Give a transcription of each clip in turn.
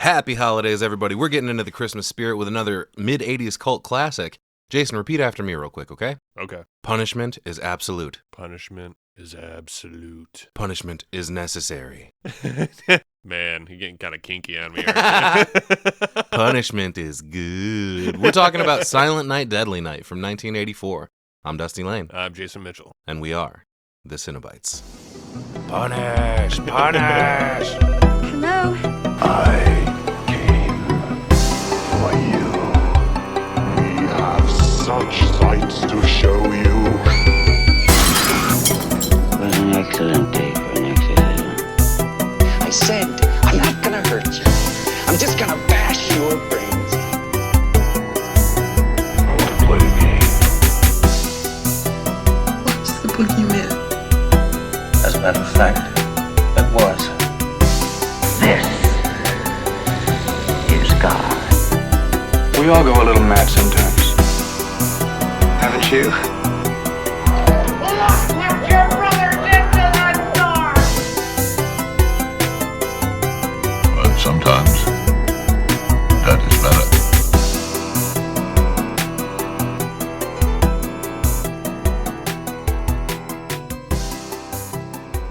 Happy holidays, everybody. We're getting into the Christmas spirit with another mid-'80s cult classic. Jason, repeat after me real quick, okay? Okay. Punishment is absolute. Punishment is absolute. Punishment is necessary. Man, you're getting kind of kinky on me, aren't you? Punishment is good. We're talking about Silent Night, Deadly Night from 1984. I'm Dusty Lane. I'm Jason Mitchell. And we are the Cinebytes. Punish! Punish! Hello? I came for you. We have such sights to show you. It was an excellent day for an exorcism. I said, I'm not gonna hurt you. I'm just gonna bash your brains in. I want to play a game. What's the boogeyman? As a matter of fact, it was. This is God. We all go a little mad sometimes. Haven't you? But sometimes that is better.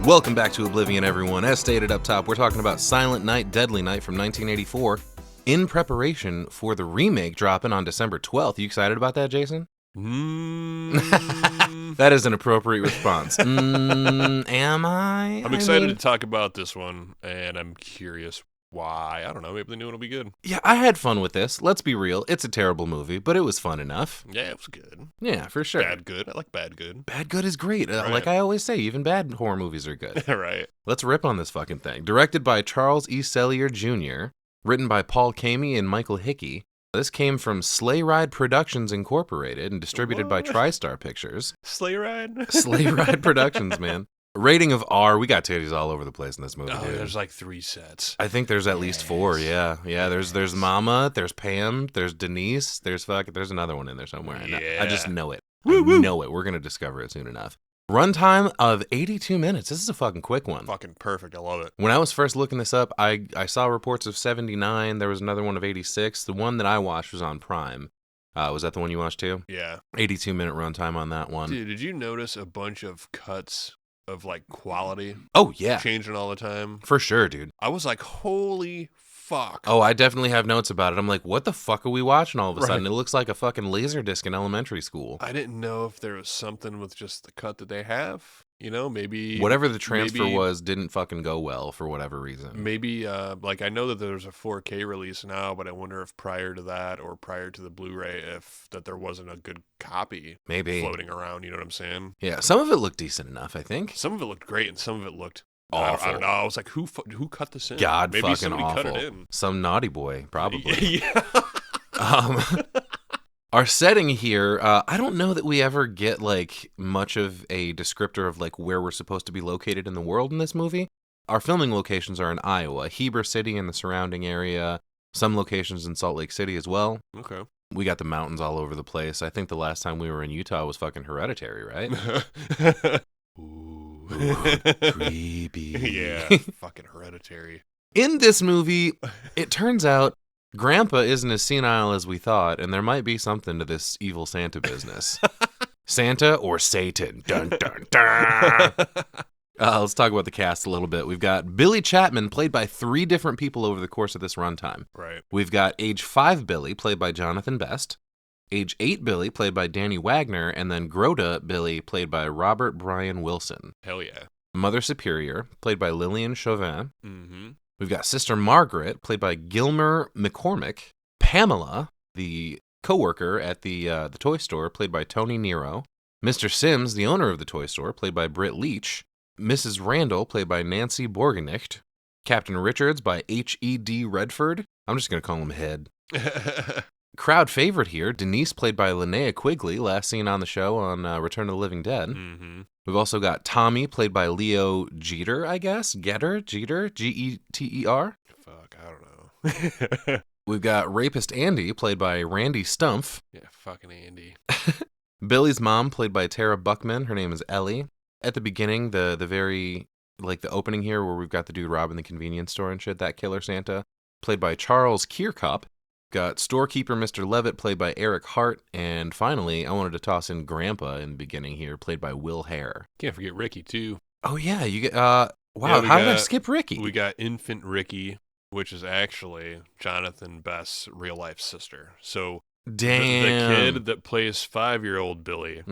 Welcome back to Oblivion, everyone. As stated up top, we're talking about Silent Night, Deadly Night from 1984 in preparation for the remake dropping on December 12th. You excited about that, Jason? That is an appropriate response. Am I? I'm excited to talk about this one, and I'm curious why. I don't know. Maybe the new one will be good. Yeah, I had fun with this. Let's be real. It's a terrible movie, but it was fun enough. Yeah, it was good. Yeah, for sure. Bad good. I like bad good. Bad good is great. Right. Like I always say, even bad horror movies are good. Right. Let's rip on this fucking thing. Directed by Charles E. Sellier Jr., written by Paul Kamey and Michael Hickey. This came from Sleigh Ride Productions Incorporated and distributed by What? TriStar Pictures. Sleigh Ride? Sleigh Ride Productions, man. Rating of R. We got titties all over the place in this movie, Oh, dude. there's like 3 sets. I think there's at least 4, yeah. Yeah, there's Mama, there's Pam, there's Denise, there's another one in there somewhere. And I just know it. I know it. We're going to discover it soon enough. Runtime of 82 minutes. This is a fucking quick one. Fucking perfect. I love it. When I was first looking this up, I saw reports of 79. There was another one of 86. The one that I watched was on Prime. Was that the one you watched too? Yeah. 82-minute runtime on that one. Dude, did you notice a bunch of cuts of like quality Oh, yeah. changing all the time? For sure, dude. I was like, holy fuck. Oh, I definitely have notes about it. I'm like, what the fuck are we watching all of a Right. sudden? It looks like a fucking Laserdisc in elementary school. I didn't know if there was something with just the cut that they have. You know, maybe Whatever the transfer maybe- was didn't fucking go well for whatever reason. Maybe, like, I know that there's a 4K release now, but I wonder if prior to that or prior to the Blu-ray, if that there wasn't a good copy Maybe. floating around. You know what I'm saying? Yeah, some of it looked decent enough, I think. Some of it looked great, and some of it looked Awful. I don't know. I was like, who cut this in? God Maybe fucking somebody awful. cut it in. Some naughty boy, probably. Yeah. Our setting here, I don't know that we ever get like much of a descriptor of like where we're supposed to be located in the world in this movie. Our filming locations are in Iowa, Heber City and the surrounding area, some locations in Salt Lake City as well. Okay. We got the mountains all over the place. I think the last time we were in Utah was fucking Hereditary, right? Ooh. Creepy. Yeah. Fucking Hereditary. In this movie, it turns out Grandpa isn't as senile as we thought, and there might be something to this evil Santa business. Santa or Satan? Dun, dun, dun. Let's talk about the cast a little bit. We've got Billy Chapman, played by 3 different people over the course of this runtime. Right. We've got age 5 Billy, played by Jonathan Best. Age 8 Billy, played by Danny Wagner. And then Groda Billy, played by Robert Brian Wilson. Hell yeah. Mother Superior, played by Lillian Chauvin. Mm-hmm. We've got Sister Margaret, played by Gilmer McCormick. Pamela, the coworker at the toy store, played by Tony Nero. Mr. Sims, the owner of the toy store, played by Britt Leach. Mrs. Randall, played by Nancy Borgenicht. Captain Richards by H.E.D. Redford. I'm just going to call him Head. Crowd favorite here, Denise, played by Linnea Quigley, last seen on the show on Return of the Living Dead. Mm-hmm. We've also got Tommy, played by Leo Jeter, I guess. Jeter, G-E-T-E-R. Fuck, I don't know. We've got Rapist Andy, played by Randy Stumpf. Yeah, fucking Andy. Billy's mom, played by Tara Buckman. Her name is Ellie. At the beginning, the very, like the opening here where we've got the dude robbing the convenience store and shit, that killer Santa, played by Charles Kirkop. Got storekeeper Mr. Levitt, played by Eric Hart. And finally, I wanted to toss in Grandpa in the beginning here, played by Will Hare. Can't forget Ricky, too. Oh, yeah. You get, wow, how did I skip Ricky? We got infant Ricky, which is actually Jonathan Best's real-life sister. So Damn. the kid that plays 5-year-old Billy,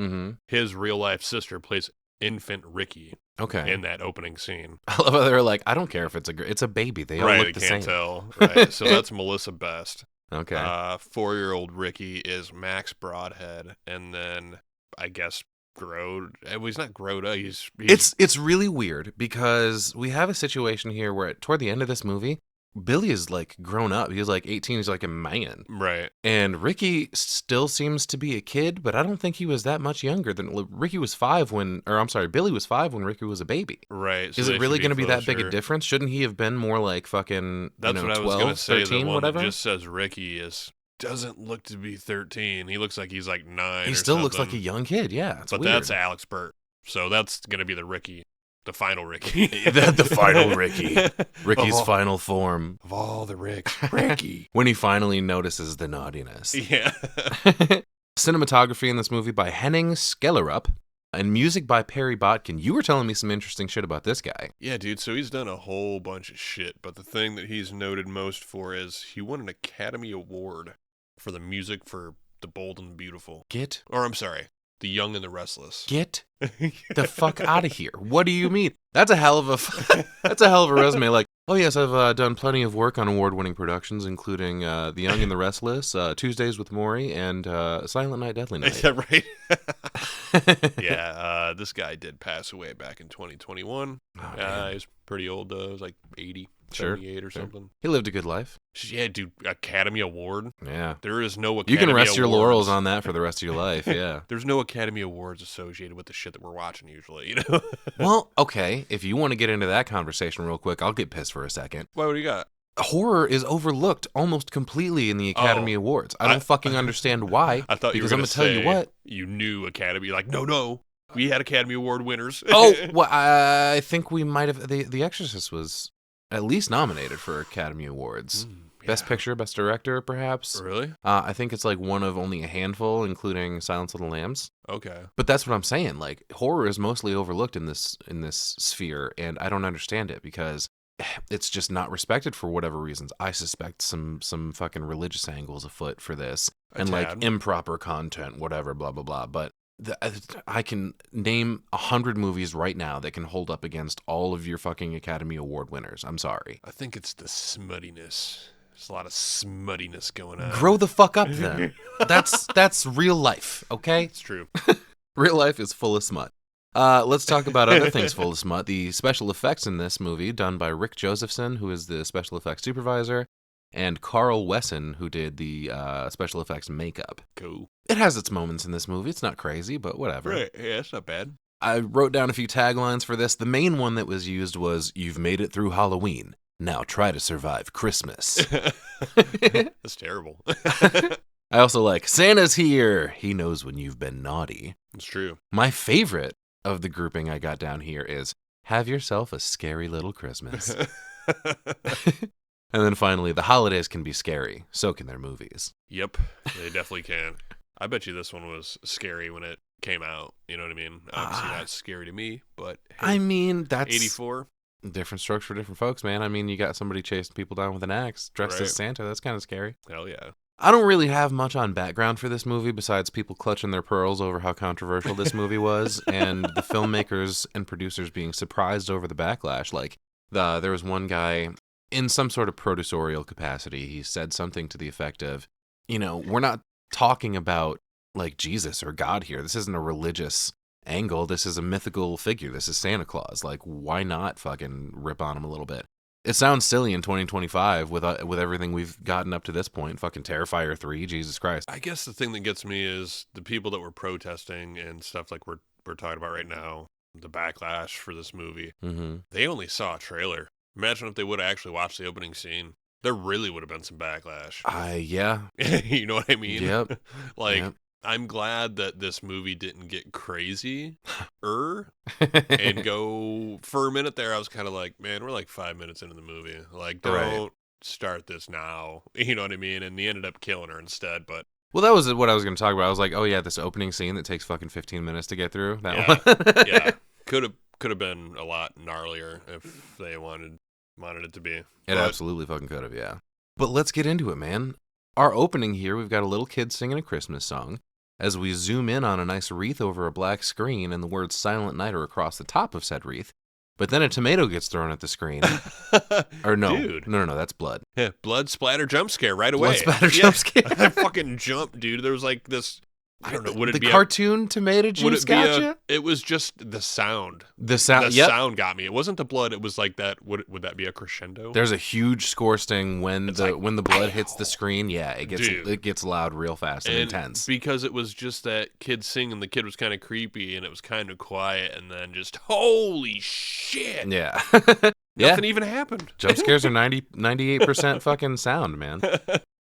his real-life sister plays infant Ricky. Okay. In that opening scene. I love how they were like, I don't care if it's a baby. They all look the same. Right, they can't tell. Right, so that's Melissa Best. Okay. 4-year-old Ricky is Max Broadhead, and then I guess Grode. Well, he's not Grode. He's It's really weird because we have a situation here where toward the end of this movie, Billy is like grown up. He's like 18. He's like a man. Right. And Ricky still seems to be a kid, but I don't think he was that much younger than Ricky was 5 when, or I'm sorry, Billy was 5 when Ricky was a baby. Right. So is it really going to be that big a closer. difference? Shouldn't he have been more like fucking, That's what I was 12, gonna say. 13, The one whatever? that just says Ricky doesn't look to be 13. He looks like he's like 9. He or still looks like a something. young kid. Yeah, it's But weird. that's Alex Burt. So that's gonna be the Ricky. The final Ricky. the final Ricky. Ricky's final form. Of all the Ricks. Ricky. When he finally notices the naughtiness. Yeah. Cinematography in this movie by Henning Skellerup and music by Perry Botkin. You were telling me some interesting shit about this guy. Yeah, dude. So he's done a whole bunch of shit. But the thing that he's noted most for is he won an Academy Award for the music for The Bold and the Beautiful. Or I'm sorry, The Young and the Restless. Get the fuck out of here. What do you mean? That's a hell of a resume. Like, oh yes, I've done plenty of work on award-winning productions, including The Young and the Restless, Tuesdays with Maury, and Silent Night, Deadly Night. Is that right? Yeah, this guy did pass away back in 2021. He's pretty old, though. He was like 80, 78 or something. He lived a good life. Yeah, dude, Academy Award? Yeah. There is no Academy You can rest your Awards. laurels on that for the rest of your life, yeah. There's no Academy Awards associated with the shit that we're watching usually, you know? Well, okay, if you want to get into that conversation real quick, I'll get pissed for a second. What do you got? Horror is overlooked almost completely in the Academy Awards. I don't fucking understand why. I thought you were because I'm going gonna to tell say you what. You knew Academy. You're like, no, we had Academy Award winners. Oh, well, I think we might have. The Exorcist was at least nominated for Academy Awards. Best Picture, Best Director, perhaps. Really? I think it's like one of only a handful, including Silence of the Lambs. Okay. But that's what I'm saying. Like, horror is mostly overlooked in this sphere, and I don't understand it because it's just not respected for whatever reasons. I suspect some fucking religious angles afoot for this, and like improper content, whatever, blah blah blah. But I can name 100 movies right now that can hold up against all of your fucking Academy Award winners. I'm sorry. I think it's the smuttiness. There's a lot of smuttiness going on. Grow the fuck up, then. That's real life, okay? It's true. Real life is full of smut. Let's talk about other things full of smut. The special effects in this movie, done by Rick Josephson, who is the special effects supervisor, and Carl Wesson, who did the special effects makeup. Cool. It has its moments in this movie. It's not crazy, but whatever. Right. Yeah, it's not bad. I wrote down a few taglines for this. The main one that was used was, "You've made it through Halloween. Now try to survive Christmas." That's terrible. I also like, "Santa's here. He knows when you've been naughty." It's true. My favorite of the grouping I got down here is, "Have yourself a scary little Christmas." And then finally, the holidays can be scary. So can their movies. Yep, they definitely can. I bet you this one was scary when it came out. You know what I mean? Obviously not scary to me, but hey, I mean, that's 84. Different strokes for different folks, man. I mean, you got somebody chasing people down with an axe dressed Right. as Santa. That's kind of scary. Hell yeah. I don't really have much on background for this movie besides people clutching their pearls over how controversial this movie was and the filmmakers and producers being surprised over the backlash. Like, there was one guy in some sort of producerial capacity. He said something to the effect of, we're not talking about like Jesus or God here. This isn't a religious angle. This is a mythical figure. This is Santa Claus. Like, why not fucking rip on him a little bit? It sounds silly in 2025 with everything we've gotten up to this point. Fucking Terrifier 3, Jesus Christ. I guess the thing that gets me is the people that were protesting and stuff like we're talking about right now, the backlash for this movie. Mm-hmm. They only saw a trailer. Imagine if they would have actually watched the opening scene. There really would have been some backlash. Yeah. You know what I mean? Yep. Yep. I'm glad that this movie didn't get crazy and go for a minute there. I was kind of like, man, we're like 5 minutes into the movie. Like, don't start this now. You know what I mean? And he ended up killing her instead, but Well, that was what I was going to talk about. I was like, oh yeah, this opening scene that takes fucking 15 minutes to get through. That yeah, one. yeah, could have been a lot gnarlier if they wanted it to be. It absolutely fucking could have, yeah. But let's get into it, man. Our opening here, we've got a little kid singing a Christmas song. As we zoom in on a nice wreath over a black screen and the words Silent Night are across the top of said wreath. But then a tomato gets thrown at the screen. Or no. Dude. No, that's blood. Yeah, blood splatter jump scare right away. Blood splatter jump scare. I fucking jumped, dude. There was like this, I don't know, would it the be cartoon tomato juice gotcha? It was just the sound. The sound, The sound got me. It wasn't the blood. It was like that. Would that be a crescendo? There's a huge score sting when when the blood hits the screen. Yeah, Dude. it gets loud real fast and intense. Because it was just that kid singing. The kid was kind of creepy and it was kind of quiet, and then just holy shit. Yeah. Nothing even happened. Jump scares are 98% fucking sound, man.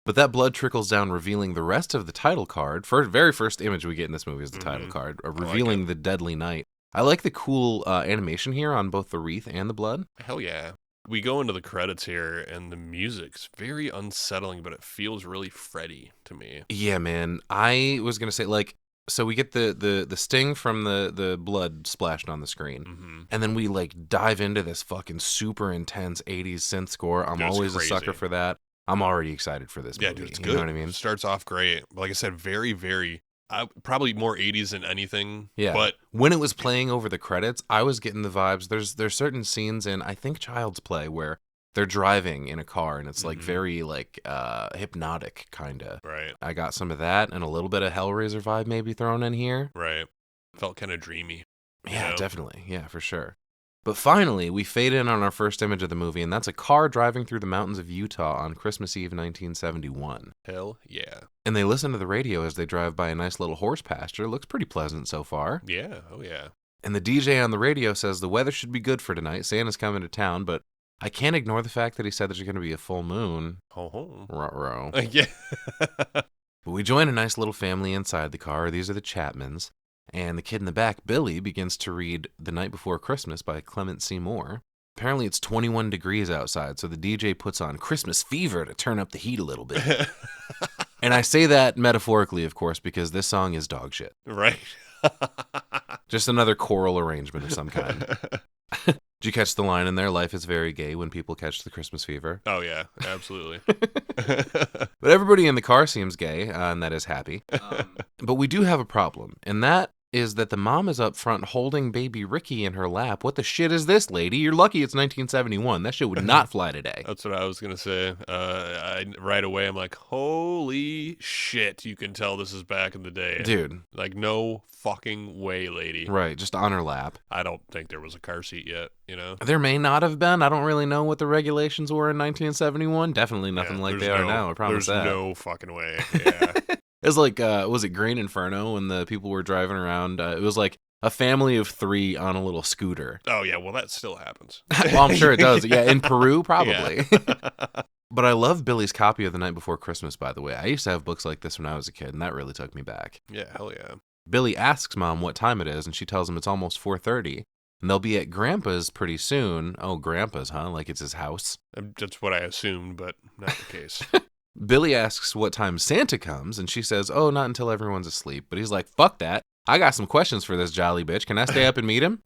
But that blood trickles down, revealing the rest of the title card. Very first image we get in this movie is the title card, revealing the deadly night. I like the cool animation here on both the wreath and the blood. Hell yeah. We go into the credits here, and the music's very unsettling, but it feels really Freddy to me. Yeah, man. I was going to say, like, so we get the sting from the blood splashed on the screen. And then we, like, dive into this fucking super intense 80s synth score. I'm always a sucker for that. I'm already excited for this movie. Yeah, dude, it's good. You know what I mean? It starts off great. Like I said, very, very, probably more 80s than anything. Yeah. But when it was playing over the credits, I was getting the vibes. There's certain scenes in, I think, Child's Play where they're driving in a car and it's like very like hypnotic kind of. Right. I got some of that and a little bit of Hellraiser vibe maybe thrown in here. Right. Felt kind of dreamy. Yeah, definitely. Yeah, for sure. But finally, we fade in on our first image of the movie, and that's a car driving through the mountains of Utah on Christmas Eve 1971. Hell yeah. And they listen to the radio as they drive by a nice little horse pasture. Looks pretty pleasant so far. Yeah, oh yeah. And the DJ on the radio says the weather should be good for tonight. Santa's coming to town, but I can't ignore the fact that he said there's going to be a full moon. Ho-ho. Ruh-roh. Yeah. But we join a nice little family inside the car. These are the Chapmans. And the kid in the back, Billy, begins to read The Night Before Christmas by Clement C. Moore. Apparently it's 21 degrees outside, so the DJ puts on Christmas Fever to turn up the heat a little bit. And I say that metaphorically, of course, because this song is dog shit. Right. Just another choral arrangement of some kind. Did you catch the line in there? Life is very gay when people catch the Christmas fever. Oh, yeah, absolutely. But everybody in the car seems gay, and that is happy. But we do have a problem, and that is that the mom is up front holding baby Ricky in her lap. What the shit is this, lady? You're lucky it's 1971. That shit would not fly today. That's what I was going to say. Right away, I'm like, holy shit, you can tell this is back in the day. Dude. Like, no fucking way, lady. Right, just on her lap. I don't think there was a car seat yet, you know? There may not have been. I don't really know what the regulations were in 1971. Definitely nothing like they are now, I promise that. There's no fucking way, yeah. It was like, was it Green Inferno when the people were driving around? It was like a family of 3 on a little scooter. Oh, yeah, well, that still happens. Well, I'm sure it does. Yeah, in Peru, probably. Yeah. But I love Billy's copy of The Night Before Christmas, by the way. I used to have books like this when I was a kid, and that really took me back. Yeah, hell yeah. Billy asks Mom what time it is, and she tells him it's almost 4:30. And they'll be at Grandpa's pretty soon. Oh, Grandpa's, huh? Like it's his house. That's what I assumed, but not the case. Billy asks what time Santa comes, and she says, oh, not until everyone's asleep. But he's like, fuck that. I got some questions for this jolly bitch. Can I stay up and meet him?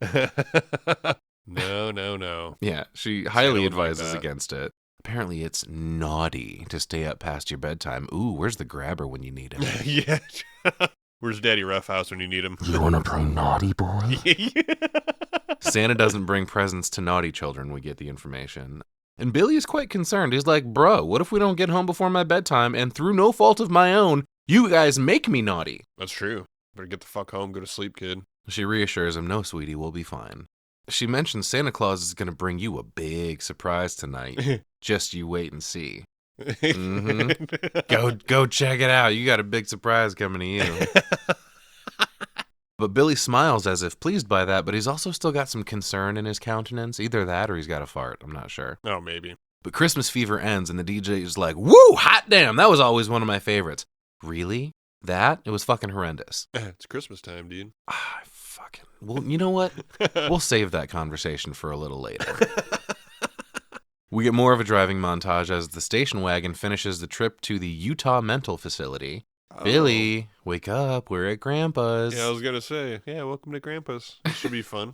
No. Yeah, she highly advises against it. Apparently, it's naughty to stay up past your bedtime. Ooh, where's the grabber when you need him? Yeah. Where's Daddy Roughhouse when you need him? You wanna play naughty boy? Santa doesn't bring presents to naughty children, we get the information. And Billy is quite concerned. He's like, bro, what if we don't get home before my bedtime, and through no fault of my own, you guys make me naughty? That's true. Better get the fuck home, go to sleep, kid. She reassures him, no, sweetie, we'll be fine. She mentions Santa Claus is going to bring you a big surprise tonight. Just you wait and see. Mm-hmm. Go check it out. You got a big surprise coming to you. But Billy smiles as if pleased by that, but he's also still got some concern in his countenance. Either that or he's got a fart. I'm not sure. Oh, maybe. But Christmas Fever ends and the DJ is like, woo, hot damn. That was always one of my favorites. Really? That? It was fucking horrendous. It's Christmas time, dude. Fucking. Well, you know what? We'll save that conversation for a little later. We get more of a driving montage as the station wagon finishes the trip to the Utah mental facility. Oh. Billy, wake up. We're at Grandpa's. Yeah, I was going to say, welcome to Grandpa's. This should be fun.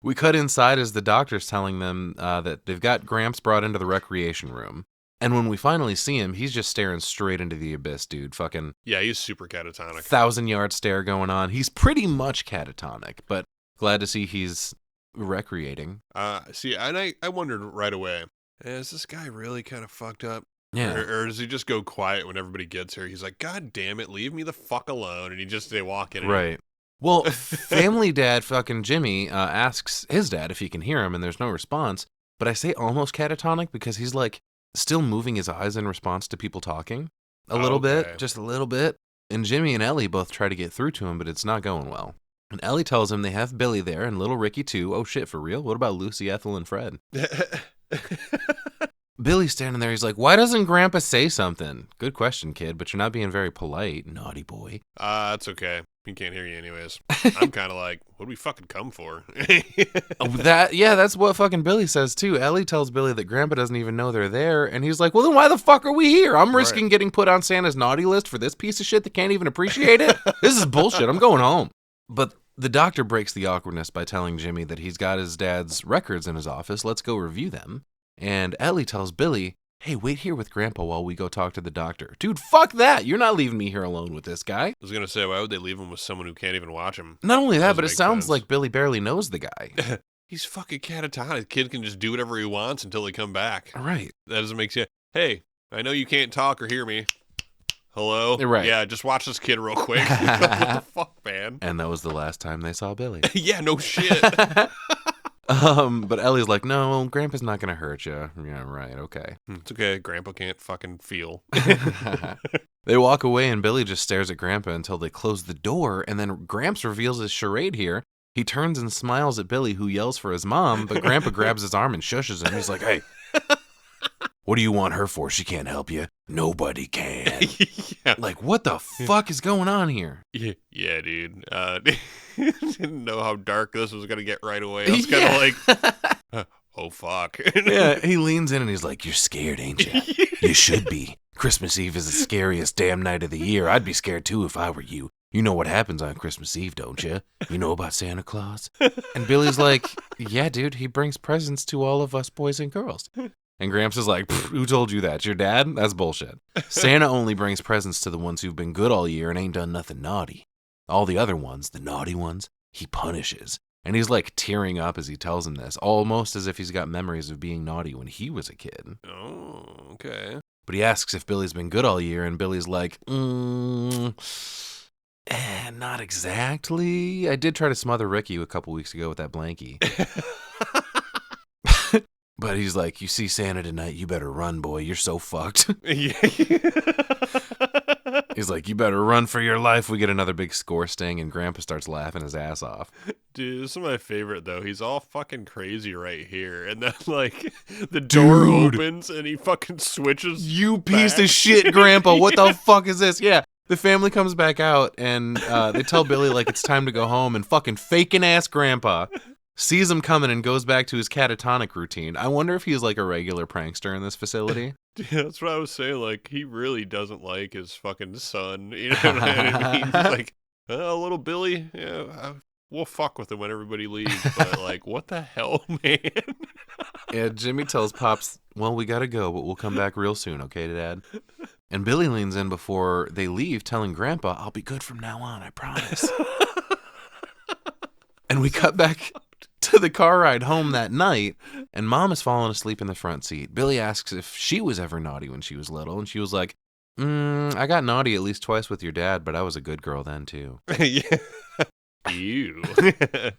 We cut inside as the doctor's telling them that they've got Gramps brought into the recreation room. And when we finally see him, he's just staring straight into the abyss, dude. Fucking Yeah, he's super catatonic. 1,000-yard stare going on. He's pretty much catatonic, but glad to see he's recreating. See, and I wondered right away, is this guy really kind of fucked up? Yeah. Or does he just go quiet when everybody gets here? He's like, God damn it, leave me the fuck alone. And they walk in. Right. Well, family dad fucking Jimmy asks his dad if he can hear him, and there's no response. But I say almost catatonic because he's like still moving his eyes in response to people talking a little bit, just a little bit. And Jimmy and Ellie both try to get through to him, but it's not going well. And Ellie tells him they have Billy there and little Ricky too. Oh shit, for real? What about Lucy, Ethel, and Fred? Billy's standing there. He's like, why doesn't Grandpa say something? Good question, kid, but you're not being very polite. Naughty boy. That's okay. He can't hear you anyways. I'm kind of like, what do we fucking come for? That's what fucking Billy says too. Ellie tells Billy that Grandpa doesn't even know they're there, and he's like, well, then why the fuck are we here? I'm risking getting put on Santa's naughty list for this piece of shit that can't even appreciate it? This is bullshit. I'm going home. But the doctor breaks the awkwardness by telling Jimmy that he's got his dad's records in his office. Let's go review them. And Ellie tells Billy, hey, wait here with Grandpa while we go talk to the doctor. Dude, fuck that. You're not leaving me here alone with this guy. I was going to say, why would they leave him with someone who can't even watch him? Not only that, but it sounds like Billy barely knows the guy. He's fucking catatonic. Kid can just do whatever he wants until they come back. Right. That doesn't make sense. Hey, I know you can't talk or hear me. Hello? Right. Yeah, just watch this kid real quick. What the fuck, man? And that was the last time they saw Billy. Yeah, no shit. But Ellie's like, no, Grandpa's not going to hurt you. Yeah, right, okay. It's okay. Grandpa can't fucking feel. They walk away and Billy just stares at Grandpa until they close the door, and then Gramps reveals his charade here. He turns and smiles at Billy, who yells for his mom, but Grandpa grabs his arm and shushes him. He's like, hey, what do you want her for? She can't help you. Nobody can. Yeah. Like, what the fuck is going on here? Yeah, dude. Didn't know how dark this was going to get right away. I was kind of like, oh, fuck. Yeah, he leans in and he's like, you're scared, ain't you? You should be. Christmas Eve is the scariest damn night of the year. I'd be scared too if I were you. You know what happens on Christmas Eve, don't you? You know about Santa Claus? And Billy's like, yeah, dude, he brings presents to all of us boys and girls. And Gramps is like, who told you that? Your dad? That's bullshit. Santa only brings presents to the ones who've been good all year and ain't done nothing naughty. All the other ones, the naughty ones, he punishes. And he's like tearing up as he tells him this, almost as if he's got memories of being naughty when he was a kid. Oh, okay. But he asks if Billy's been good all year, and Billy's like, not exactly. I did try to smother Ricky a couple weeks ago with that blankie. But he's like, you see Santa tonight, you better run, boy. You're so fucked. Yeah. He's like, you better run for your life. We get another big score sting, and Grandpa starts laughing his ass off. Dude, this is my favorite, though. He's all fucking crazy right here. And then, like, the door opens, and he fucking switches. You piece of shit, Grandpa. What the fuck is this? Yeah. The family comes back out, and they tell Billy, like, it's time to go home, and fucking faking-ass Grandpa sees him coming and goes back to his catatonic routine. I wonder if he's, like, a regular prankster in this facility. Yeah, that's what I was saying. Like, he really doesn't like his fucking son. You know what I mean? He's like, little Billy, yeah, we'll fuck with him when everybody leaves. But, like, what the hell, man? Yeah, Jimmy tells Pops, well, we gotta go, but we'll come back real soon, okay, Dad? And Billy leans in before they leave, telling Grandpa, I'll be good from now on, I promise. And we cut back to the car ride home that night, and Mom has fallen asleep in the front seat. Billy asks if she was ever naughty when she was little, and she was like, I got naughty at least twice with your dad, but I was a good girl then, too. Yeah. Ew.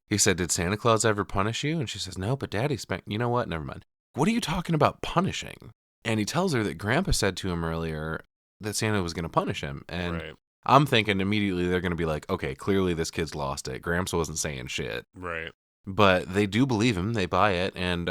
He said, did Santa Claus ever punish you? And she says, no, but Daddy spanked. You know what? Never mind. What are you talking about punishing? And he tells her that Grandpa said to him earlier that Santa was going to punish him. And Right. I'm thinking immediately they're going to be like, okay, clearly this kid's lost it. Gramps wasn't saying shit. Right. But they do believe him. They buy it. And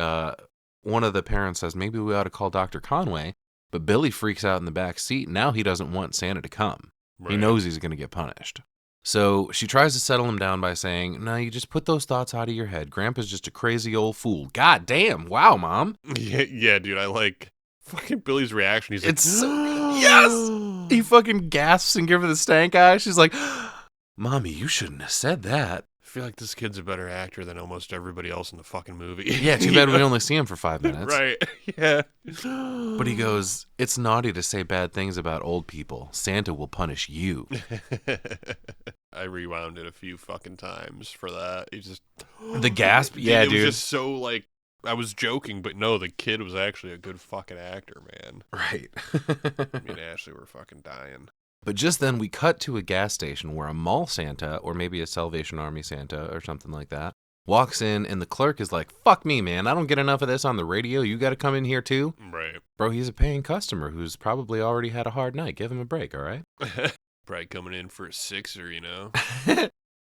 one of the parents says, maybe we ought to call Dr. Conway. But Billy freaks out in the back seat. Now he doesn't want Santa to come. Right. He knows he's going to get punished. So she tries to settle him down by saying, no, you just put those thoughts out of your head. Grandpa's just a crazy old fool. God damn. Wow, Mom. Yeah, dude, I like fucking Billy's reaction. He's like, It's so good. Yes! He fucking gasps and gives her the stank eye. She's like, Mommy, you shouldn't have said that. I feel like this kid's a better actor than almost everybody else in the fucking movie. Yeah, too bad we only see him for 5 minutes. Right, yeah. But he goes, it's naughty to say bad things about old people. Santa will punish you. I rewound it a few fucking times for that. He just... The gasp? Yeah, It dude. was just so, like, I was joking, but no, the kid was actually a good fucking actor, man. Right. Me and Ashley were fucking dying. But just then we cut to a gas station where a mall Santa, or maybe a Salvation Army Santa or something like that, walks in and the clerk is like, fuck me, man. I don't get enough of this on the radio. You got to come in here too? Right. Bro, he's a paying customer who's probably already had a hard night. Give him a break, all right? Probably coming in for a sixer, you know?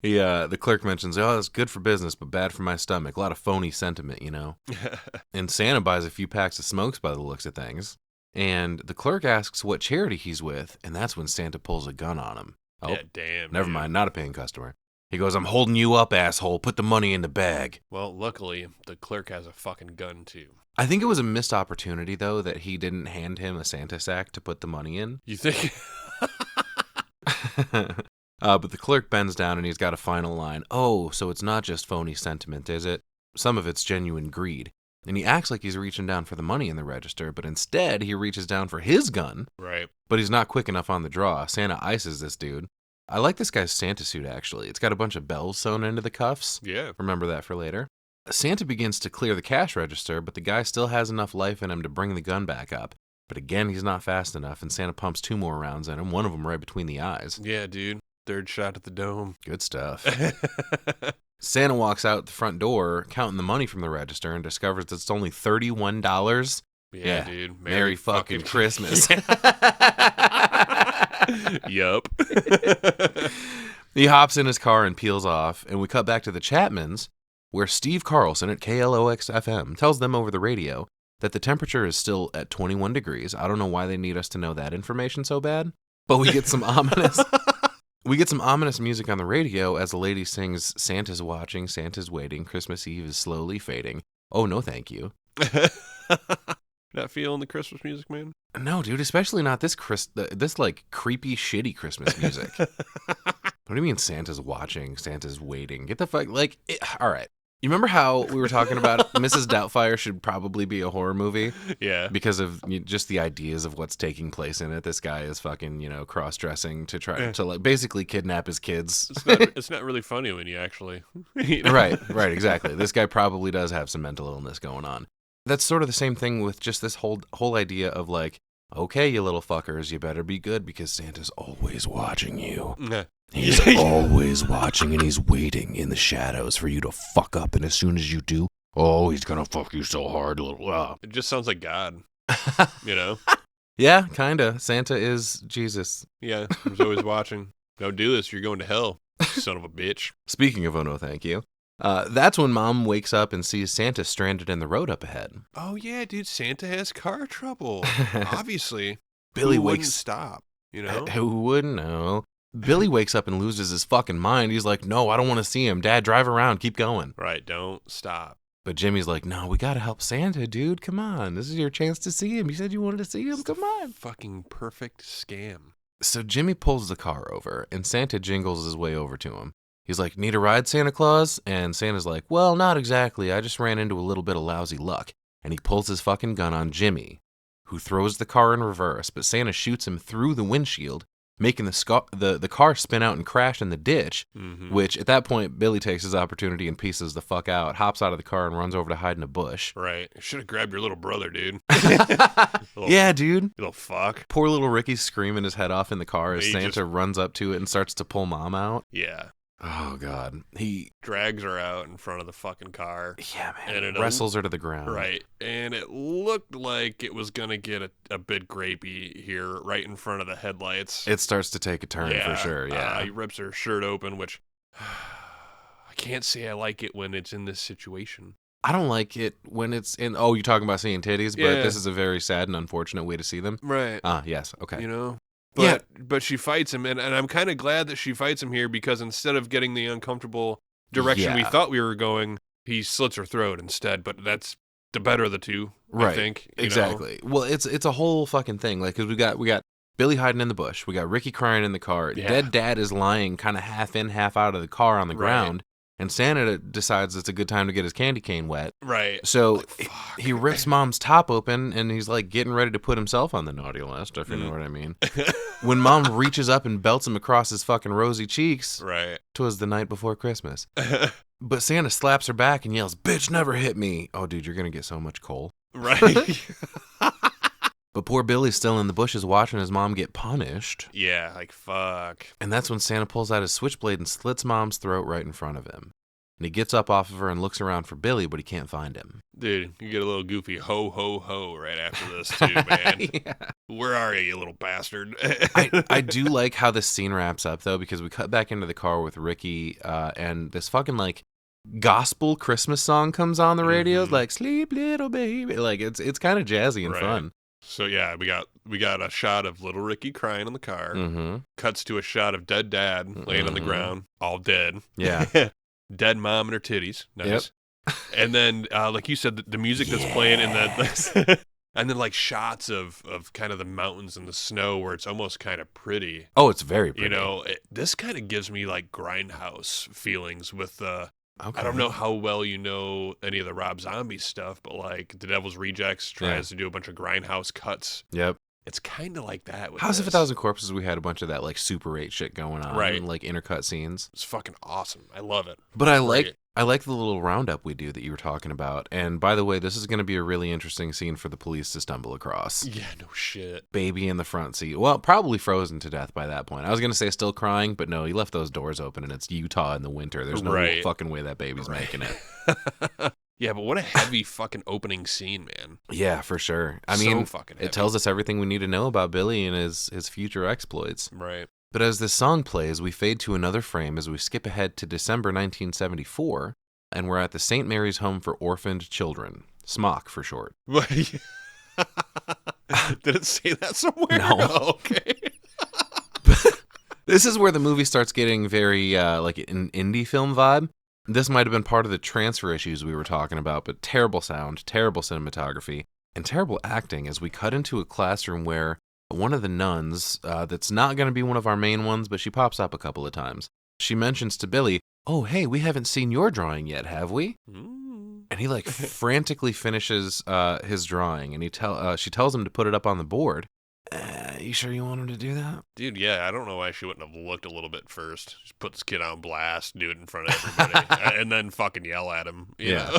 The clerk mentions, oh, it's good for business, but bad for my stomach. A lot of phony sentiment, you know? And Santa buys a few packs of smokes by the looks of things. And the clerk asks what charity he's with, and that's when Santa pulls a gun on him. Oh, Yeah, damn. never dude. mind, not a paying customer. He goes, I'm holding you up, asshole. Put the money in the bag. Well, luckily, the clerk has a fucking gun, too. I think it was a missed opportunity, though, that he didn't hand him a Santa sack to put the money in. You think? But the clerk bends down and he's got a final line. Oh, so it's not just phony sentiment, is it? Some of it's genuine greed. And he acts like he's reaching down for the money in the register, but instead he reaches down for his gun. Right. But he's not quick enough on the draw. Santa ices this dude. I like this guy's Santa suit, actually. It's got a bunch of bells sewn into the cuffs. Yeah. Remember that for later. Santa begins to clear the cash register, but the guy still has enough life in him to bring the gun back up. But again, he's not fast enough, and Santa pumps 2 more rounds in him, one of them right between the eyes. Yeah, dude. 3rd shot at the dome. Good stuff. Santa walks out the front door, counting the money from the register, and discovers that it's only $31. Yeah, dude. Merry fucking Christmas. Yup. He hops in his car and peels off, and we cut back to the Chapmans, where Steve Carlson at KLOX-FM tells them over the radio that the temperature is still at 21 degrees. I don't know why they need us to know that information so bad, but we get some ominous... We get some ominous music on the radio as the lady sings, Santa's watching, Santa's waiting, Christmas Eve is slowly fading. Oh, no thank you. Not feeling the Christmas music, man? No, dude, especially not this like creepy, shitty Christmas music. What do you mean Santa's watching, Santa's waiting? Get the fuck, all right. You remember how we were talking about Mrs. Doubtfire should probably be a horror movie? Yeah. Because of just the ideas of what's taking place in it. This guy is fucking, cross-dressing to try to like basically kidnap his kids. It's not really funny when you actually... Right, exactly. This guy probably does have some mental illness going on. That's sort of the same thing with just this whole idea of like, okay, you little fuckers, you better be good because Santa's always watching you. He's always watching and he's waiting in the shadows for you to fuck up. And as soon as you do, oh, he's gonna fuck you so hard, little. It just sounds like God, you know? Yeah, kinda. Santa is Jesus. Yeah, he's always watching. Don't do this, you're going to hell, son of a bitch. Speaking of oh no, thank you. That's when Mom wakes up and sees Santa stranded in the road up ahead. Oh yeah, dude, Santa has car trouble. Obviously. Billy Who wouldn't wakes stop, you know? Who wouldn't know? Billy wakes up and loses his fucking mind. He's like, no, I don't want to see him. Dad, drive around. Keep going. Right, don't stop. But Jimmy's like, no, we got to help Santa, dude. Come on. This is your chance to see him. You said you wanted to see him. Come on. Fucking perfect scam. So Jimmy pulls the car over, and Santa jingles his way over to him. He's like, need a ride, Santa Claus? And Santa's like, well, not exactly. I just ran into a little bit of lousy luck. And he pulls his fucking gun on Jimmy, who throws the car in reverse, but Santa shoots him through the windshield, making the car spin out and crash in the ditch, which at that point, Billy takes his opportunity and pieces the fuck out, hops out of the car and runs over to hide in a bush. Right. Should have grabbed your little brother, dude. Yeah, dude. You little fuck. Poor little Ricky's screaming his head off in the car as He Santa runs up to it and starts to pull Mom out. Yeah. Oh, God. He drags her out in front of the fucking car. Yeah, man. And it wrestles her to the ground. Right. And it looked like it was going to get a bit grapey here right in front of the headlights. It starts to take a turn for sure, yeah. He rips her shirt open, which I can't say I like it when it's in this situation. I don't like it when it's in... Oh, you're talking about seeing titties? Yeah. But this is a very sad and unfortunate way to see them? Right. Yes, okay. You know? But she fights him, and I'm kind of glad that she fights him here, because instead of getting the uncomfortable direction we thought we were going, he slits her throat instead. But that's the better of the two, right. I think. Exactly. Well, it's a whole fucking thing. Like, because we got Billy hiding in the bush. We got Ricky crying in the car. Yeah. Dead dad is lying kind of half in, half out of the car on the ground. And Santa decides it's a good time to get his candy cane wet. Right. So he rips Mom's top open, and he's like getting ready to put himself on the naughty list, if you know what I mean. When Mom reaches up and belts him across his fucking rosy cheeks, right. 'Twas the night before Christmas. But Santa slaps her back and yells, "Bitch, never hit me." Oh, dude, you're going to get so much coal. Right. But poor Billy's still in the bushes watching his mom get punished. Yeah, like, fuck. And that's when Santa pulls out his switchblade and slits Mom's throat right in front of him. And he gets up off of her and looks around for Billy, but he can't find him. Dude, you get a little goofy ho, ho, ho right after this, too, man. Yeah. Where are you little bastard? I do like how this scene wraps up, though, because we cut back into the car with Ricky, and this fucking, like, gospel Christmas song comes on the radio, like, "Sleep, little baby." Like, it's kind of jazzy and fun. So, yeah, we got a shot of little Ricky crying in the car. Mm-hmm. Cuts to a shot of dead dad laying on the ground, all dead. Yeah. Dead mom and her titties. Nice. Yep. And then, like you said, the music that's playing in that, and then like shots of kind of the mountains and the snow where it's almost kind of pretty. Oh, it's very pretty. You know, this kind of gives me like Grindhouse feelings with Okay. I don't know how well you know any of the Rob Zombie stuff, but like The Devil's Rejects tries to do a bunch of Grindhouse cuts. Yep. It's kind of like that. With House of a this. Thousand Corpses, we had a bunch of that like Super 8 shit going on, Right? Like intercut scenes. It's fucking awesome. I love it. But I like the little roundup we do that you were talking about. And by the way, this is going to be a really interesting scene for the police to stumble across. Yeah, no shit. Baby in the front seat. Well, probably frozen to death by that point. I was going to say still crying, but no, he left those doors open, and it's Utah in the winter. There's no fucking way that baby's making it. Yeah, but what a heavy fucking opening scene, man. Yeah, for sure. I mean, fucking heavy. It tells us everything we need to know about Billy and his future exploits. Right. But as this song plays, we fade to another frame as we skip ahead to December 1974, and we're at the St. Mary's Home for Orphaned Children. SMOC for short. Did it say that somewhere? No. Oh, okay. This is where the movie starts getting very like an indie film vibe. This might have been part of the transfer issues we were talking about, but terrible sound, terrible cinematography, and terrible acting as we cut into a classroom where one of the nuns, that's not going to be one of our main ones, but she pops up a couple of times. She mentions to Billy, "Oh, hey, we haven't seen your drawing yet, have we?" And he like frantically finishes his drawing, and she tells him to put it up on the board. You sure you want him to do that? Dude, yeah, I don't know why she wouldn't have looked a little bit first. Just put this kid on blast, do it in front of everybody, and then fucking yell at him. You know?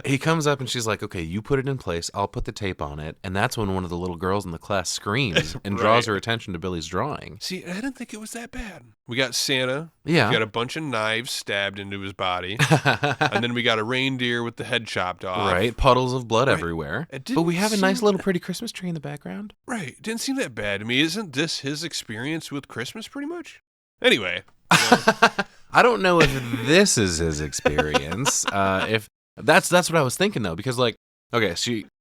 He comes up and she's like, "Okay, you put it in place. I'll put the tape on it." And that's when one of the little girls in the class screams and draws her attention to Billy's drawing. See, I didn't think it was that bad. We got Santa. Yeah. We got a bunch of knives stabbed into his body. And then we got a reindeer with the head chopped off. Right, puddles of blood everywhere. But we have a nice little pretty Christmas tree in the background. Right. Didn't seem that bad to me. Isn't this his experience with Christmas pretty much? Anyway. I don't know if this is his experience. If that's what I was thinking though, because like, okay,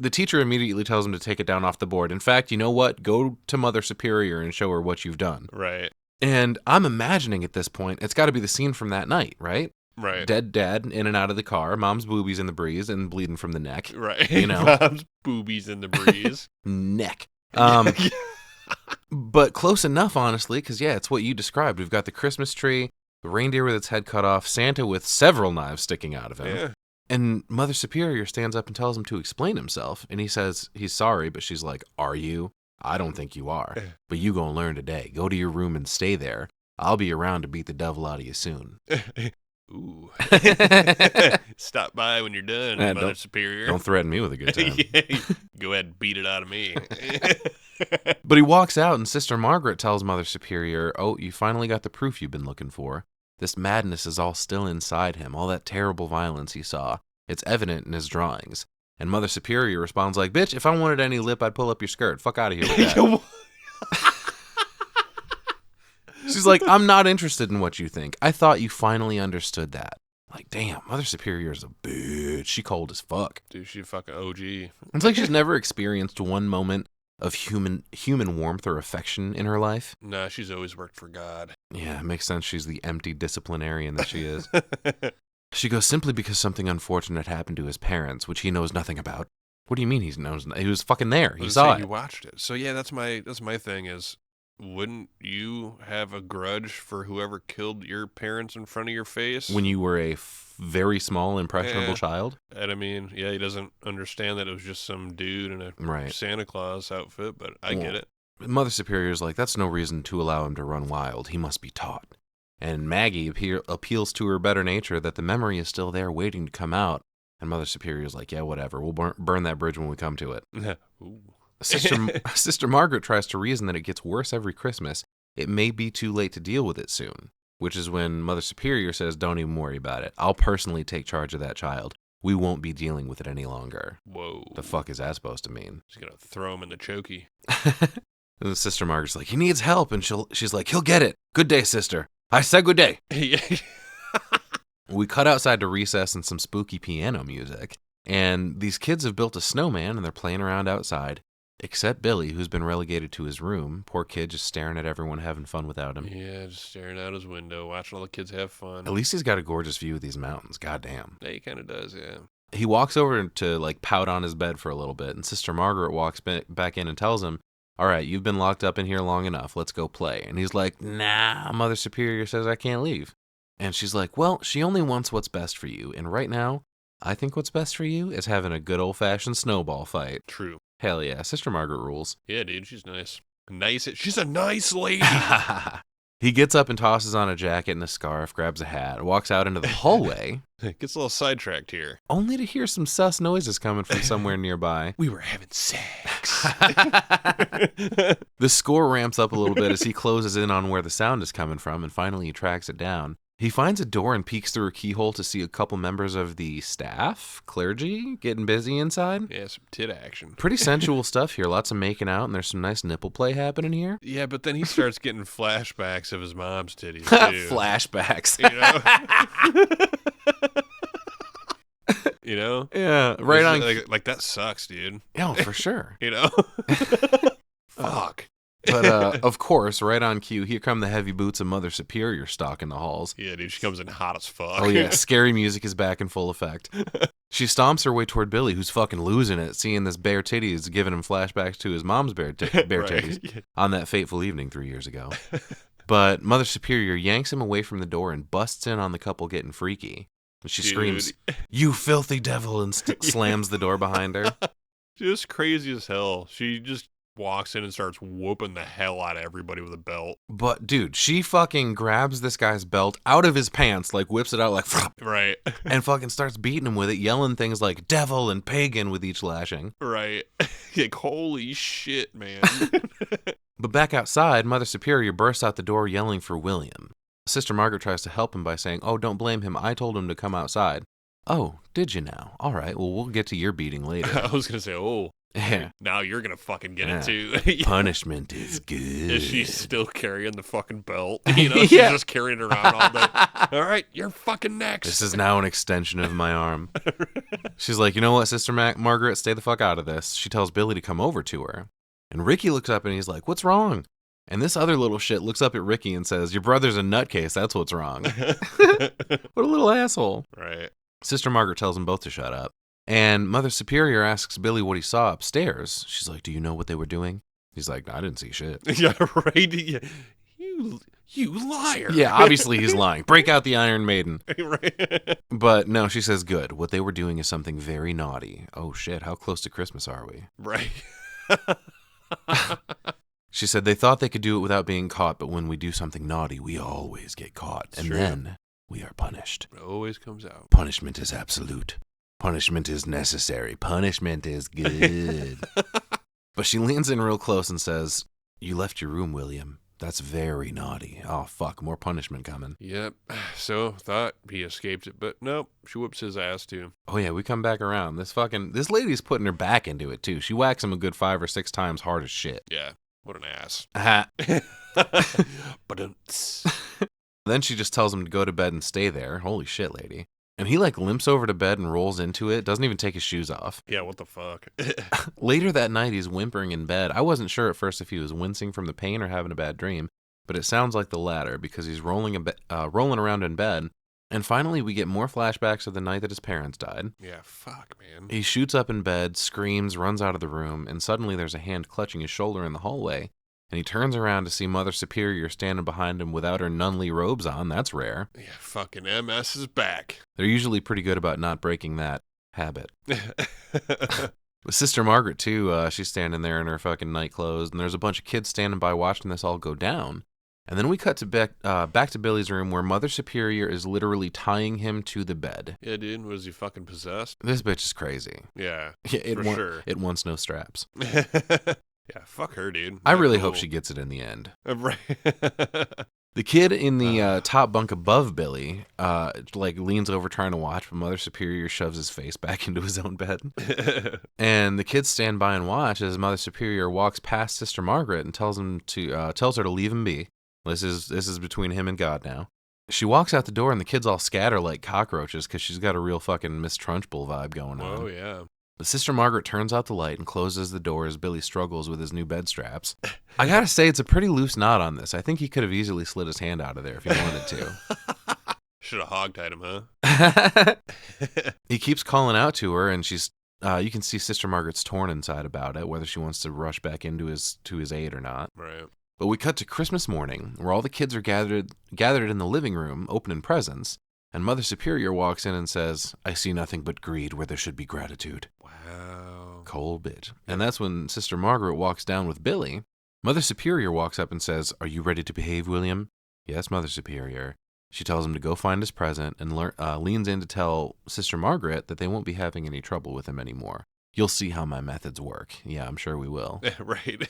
the teacher immediately tells him to take it down off the board. In fact, you know what? Go to Mother Superior and show her what you've done. Right. And I'm imagining at this point, it's got to be the scene from that night, right? Right. Dead dad in and out of the car, mom's boobies in the breeze and bleeding from the neck. Right. You know, Mom's boobies in the breeze. neck. But close enough, honestly, because yeah, it's what you described. We've got the Christmas tree, the reindeer with its head cut off, Santa with several knives sticking out of him. Yeah. And Mother Superior stands up and tells him to explain himself. And he says he's sorry, but she's like, "Are you? I don't think you are. But you gonna learn today. Go to your room and stay there. I'll be around to beat the devil out of you soon." Ooh. Stop by when you're done, Mother Superior. Don't threaten me with a good time. Go ahead and beat it out of me. But he walks out, and Sister Margaret tells Mother Superior, "Oh, you finally got the proof you've been looking for. This madness is all still inside him, all that terrible violence he saw. It's evident in his drawings." And Mother Superior responds like, "Bitch, if I wanted any lip, I'd pull up your skirt. Fuck out of here with that." She's like, "I'm not interested in what you think. I thought you finally understood that." Like, damn, Mother Superior is a bitch. She cold as fuck. Dude, she fucking OG. It's like she's never experienced one moment of human warmth or affection in her life. Nah, she's always worked for God. Yeah, it makes sense. She's the empty disciplinarian that she is. She goes, simply because something unfortunate happened to his parents, which he knows nothing about. What do you mean he knows? He was fucking there. He saw it. He watched it. So yeah, that's my thing is, wouldn't you have a grudge for whoever killed your parents in front of your face? When you were a very small, impressionable child? And I mean, yeah, he doesn't understand that it was just some dude in a Santa Claus outfit, but I get it. Mother Superior's like, that's no reason to allow him to run wild. He must be taught. And Maggie appeals to her better nature that the memory is still there waiting to come out. And Mother Superior's like, yeah, whatever. We'll burn that bridge when we come to it. Sister Margaret tries to reason that it gets worse every Christmas. It may be too late to deal with it soon. Which is when Mother Superior says, don't even worry about it. I'll personally take charge of that child. We won't be dealing with it any longer. Whoa. The fuck is that supposed to mean? She's going to throw him in the chokey. And Sister Margaret's like, he needs help. And she's like, he'll get it. Good day, sister. I said good day. We cut outside to recess and some spooky piano music. And these kids have built a snowman and they're playing around outside. Except Billy, who's been relegated to his room. Poor kid just staring at everyone having fun without him. Yeah, just staring out his window, watching all the kids have fun. At least he's got a gorgeous view of these mountains. Goddamn. Yeah, he kind of does, yeah. He walks over to, like, pout on his bed for a little bit. And Sister Margaret walks back in and tells him, all right, you've been locked up in here long enough. Let's go play. And he's like, nah, Mother Superior says I can't leave. And she's like, well, she only wants what's best for you. And right now, I think what's best for you is having a good old-fashioned snowball fight. True. Hell yeah, Sister Margaret rules. Yeah, dude, she's nice. She's a nice lady. He gets up and tosses on a jacket and a scarf, grabs a hat, walks out into the hallway. Gets a little sidetracked here. Only to hear some sus noises coming from somewhere nearby. We were having sex. The score ramps up a little bit as he closes in on where the sound is coming from, and finally he tracks it down. He finds a door and peeks through a keyhole to see a couple members of the staff, clergy, getting busy inside. Yeah, some tit action. Pretty sensual stuff here. Lots of making out, and there's some nice nipple play happening here. Yeah, but then he starts getting flashbacks of his mom's titties, too. Flashbacks. You know? Yeah, right on. Like, that sucks, dude. Yeah, for sure. You know? Fuck. But, of course, right on cue, here come the heavy boots of Mother Superior stalking the halls. Yeah, dude, she comes in hot as fuck. Oh, yeah, scary music is back in full effect. She stomps her way toward Billy, who's fucking losing it, seeing this bare titties giving him flashbacks to his mom's bare titties on that fateful evening 3 years ago. But Mother Superior yanks him away from the door and busts in on the couple getting freaky. And she screams, "You filthy devil," and slams the door behind her. Just crazy as hell. She just walks in and starts whooping the hell out of everybody with a belt. But, dude, she fucking grabs this guy's belt out of his pants, like whips it out like, right, and fucking starts beating him with it, yelling things like devil and pagan with each lashing. Right. Like, holy shit, man. But back outside, Mother Superior bursts out the door yelling for William. Sister Margaret tries to help him by saying, oh, don't blame him. I told him to come outside. Oh, did you now? All right, well, we'll get to your beating later. I was going to say, oh. Yeah. Now you're going to fucking get it too. Punishment is good. Is she still carrying the fucking belt? You know, she's just carrying it around all day. All right, you're fucking next. This is now an extension of my arm. She's like, you know what, Sister Margaret, stay the fuck out of this. She tells Billy to come over to her. And Ricky looks up and he's like, what's wrong? And this other little shit looks up at Ricky and says, your brother's a nutcase, that's what's wrong. What a little asshole. Right. Sister Margaret tells them both to shut up. And Mother Superior asks Billy what he saw upstairs. She's like, do you know what they were doing? He's like, I didn't see shit. Yeah, right. Yeah. You liar. Yeah, obviously he's lying. Break out the Iron Maiden. Right. But no, she says, good. What they were doing is something very naughty. Oh shit, how close to Christmas are we? Right. She said they thought they could do it without being caught, but when we do something naughty, we always get caught. It's and true. Then we are punished. It always comes out. Punishment is absolute. Punishment is necessary. Punishment is good. But she leans in real close and says, you left your room, William. That's very naughty. Oh, fuck, more punishment coming. Yep. So thought he escaped it, but nope. She whoops his ass too. Oh yeah, we come back around. This lady's putting her back into it too. She whacks him a good 5 or 6 times hard as shit. Yeah. What an ass. But then she just tells him to go to bed and stay there. Holy shit, lady. And he like limps over to bed and rolls into it, doesn't even take his shoes off. Yeah, what the fuck? Later that night, he's whimpering in bed. I wasn't sure at first if he was wincing from the pain or having a bad dream, but it sounds like the latter because he's rolling around in bed. And finally, we get more flashbacks of the night that his parents died. Yeah, fuck, man. He shoots up in bed, screams, runs out of the room, and suddenly there's a hand clutching his shoulder in the hallway. And he turns around to see Mother Superior standing behind him without her nunly robes on. That's rare. Yeah, fucking MS is back. They're usually pretty good about not breaking that habit. With Sister Margaret, too, she's standing there in her fucking night clothes, and there's a bunch of kids standing by watching this all go down. And then we cut to back to Billy's room where Mother Superior is literally tying him to the bed. Yeah, dude, was he fucking possessed? This bitch is crazy. Yeah, for sure. It wants no straps. Yeah, fuck her, dude. I really hope she gets it in the end. Right. The kid in the top bunk above Billy, leans over trying to watch, but Mother Superior shoves his face back into his own bed. And the kids stand by and watch as Mother Superior walks past Sister Margaret and tells her to leave him be. This is between him and God now. She walks out the door and the kids all scatter like cockroaches because she's got a real fucking Miss Trunchbull vibe going on. Oh yeah. But Sister Margaret turns out the light and closes the door as Billy struggles with his new bed straps. I gotta say, it's a pretty loose knot on this. I think he could have easily slid his hand out of there if he wanted to. Should have hogtied him, huh? He keeps calling out to her, and she's. You can see Sister Margaret's torn inside about it, whether she wants to rush back into his aid or not. Right. But we cut to Christmas morning, where all the kids are gathered in the living room, opening presents. And Mother Superior walks in and says, "I see nothing but greed where there should be gratitude." Wow. Cold bitch. And that's when Sister Margaret walks down with Billy. Mother Superior walks up and says, "Are you ready to behave, William?" "Yes, Mother Superior." She tells him to go find his present and leans in to tell Sister Margaret that they won't be having any trouble with him anymore. "You'll see how my methods work." Yeah, I'm sure we will. Right.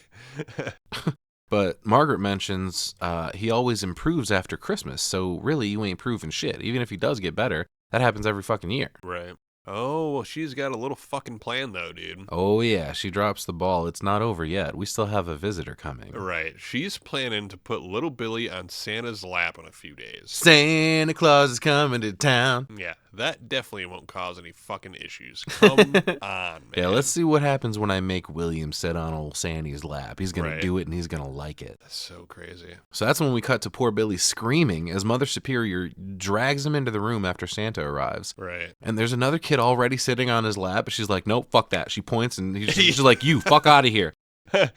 But Margaret mentions he always improves after Christmas, so really you ain't proving shit. Even if he does get better, that happens every fucking year. Right. Oh, well, she's got a little fucking plan, though, dude. Oh, yeah, she drops the ball. It's not over yet. We still have a visitor coming. Right. She's planning to put little Billy on Santa's lap in a few days. Santa Claus is coming to town. Yeah, that definitely won't cause any fucking issues. Come on, man. Yeah, let's see what happens when I make William sit on old Sandy's lap. He's going Right. to do it, and he's going to like it. That's so crazy. So that's when we cut to poor Billy screaming as Mother Superior drags him into the room after Santa arrives. Right. And there's another kid already sitting on his lap, but she's like, "Nope, fuck that." She points, and she's like, "You, fuck out of here."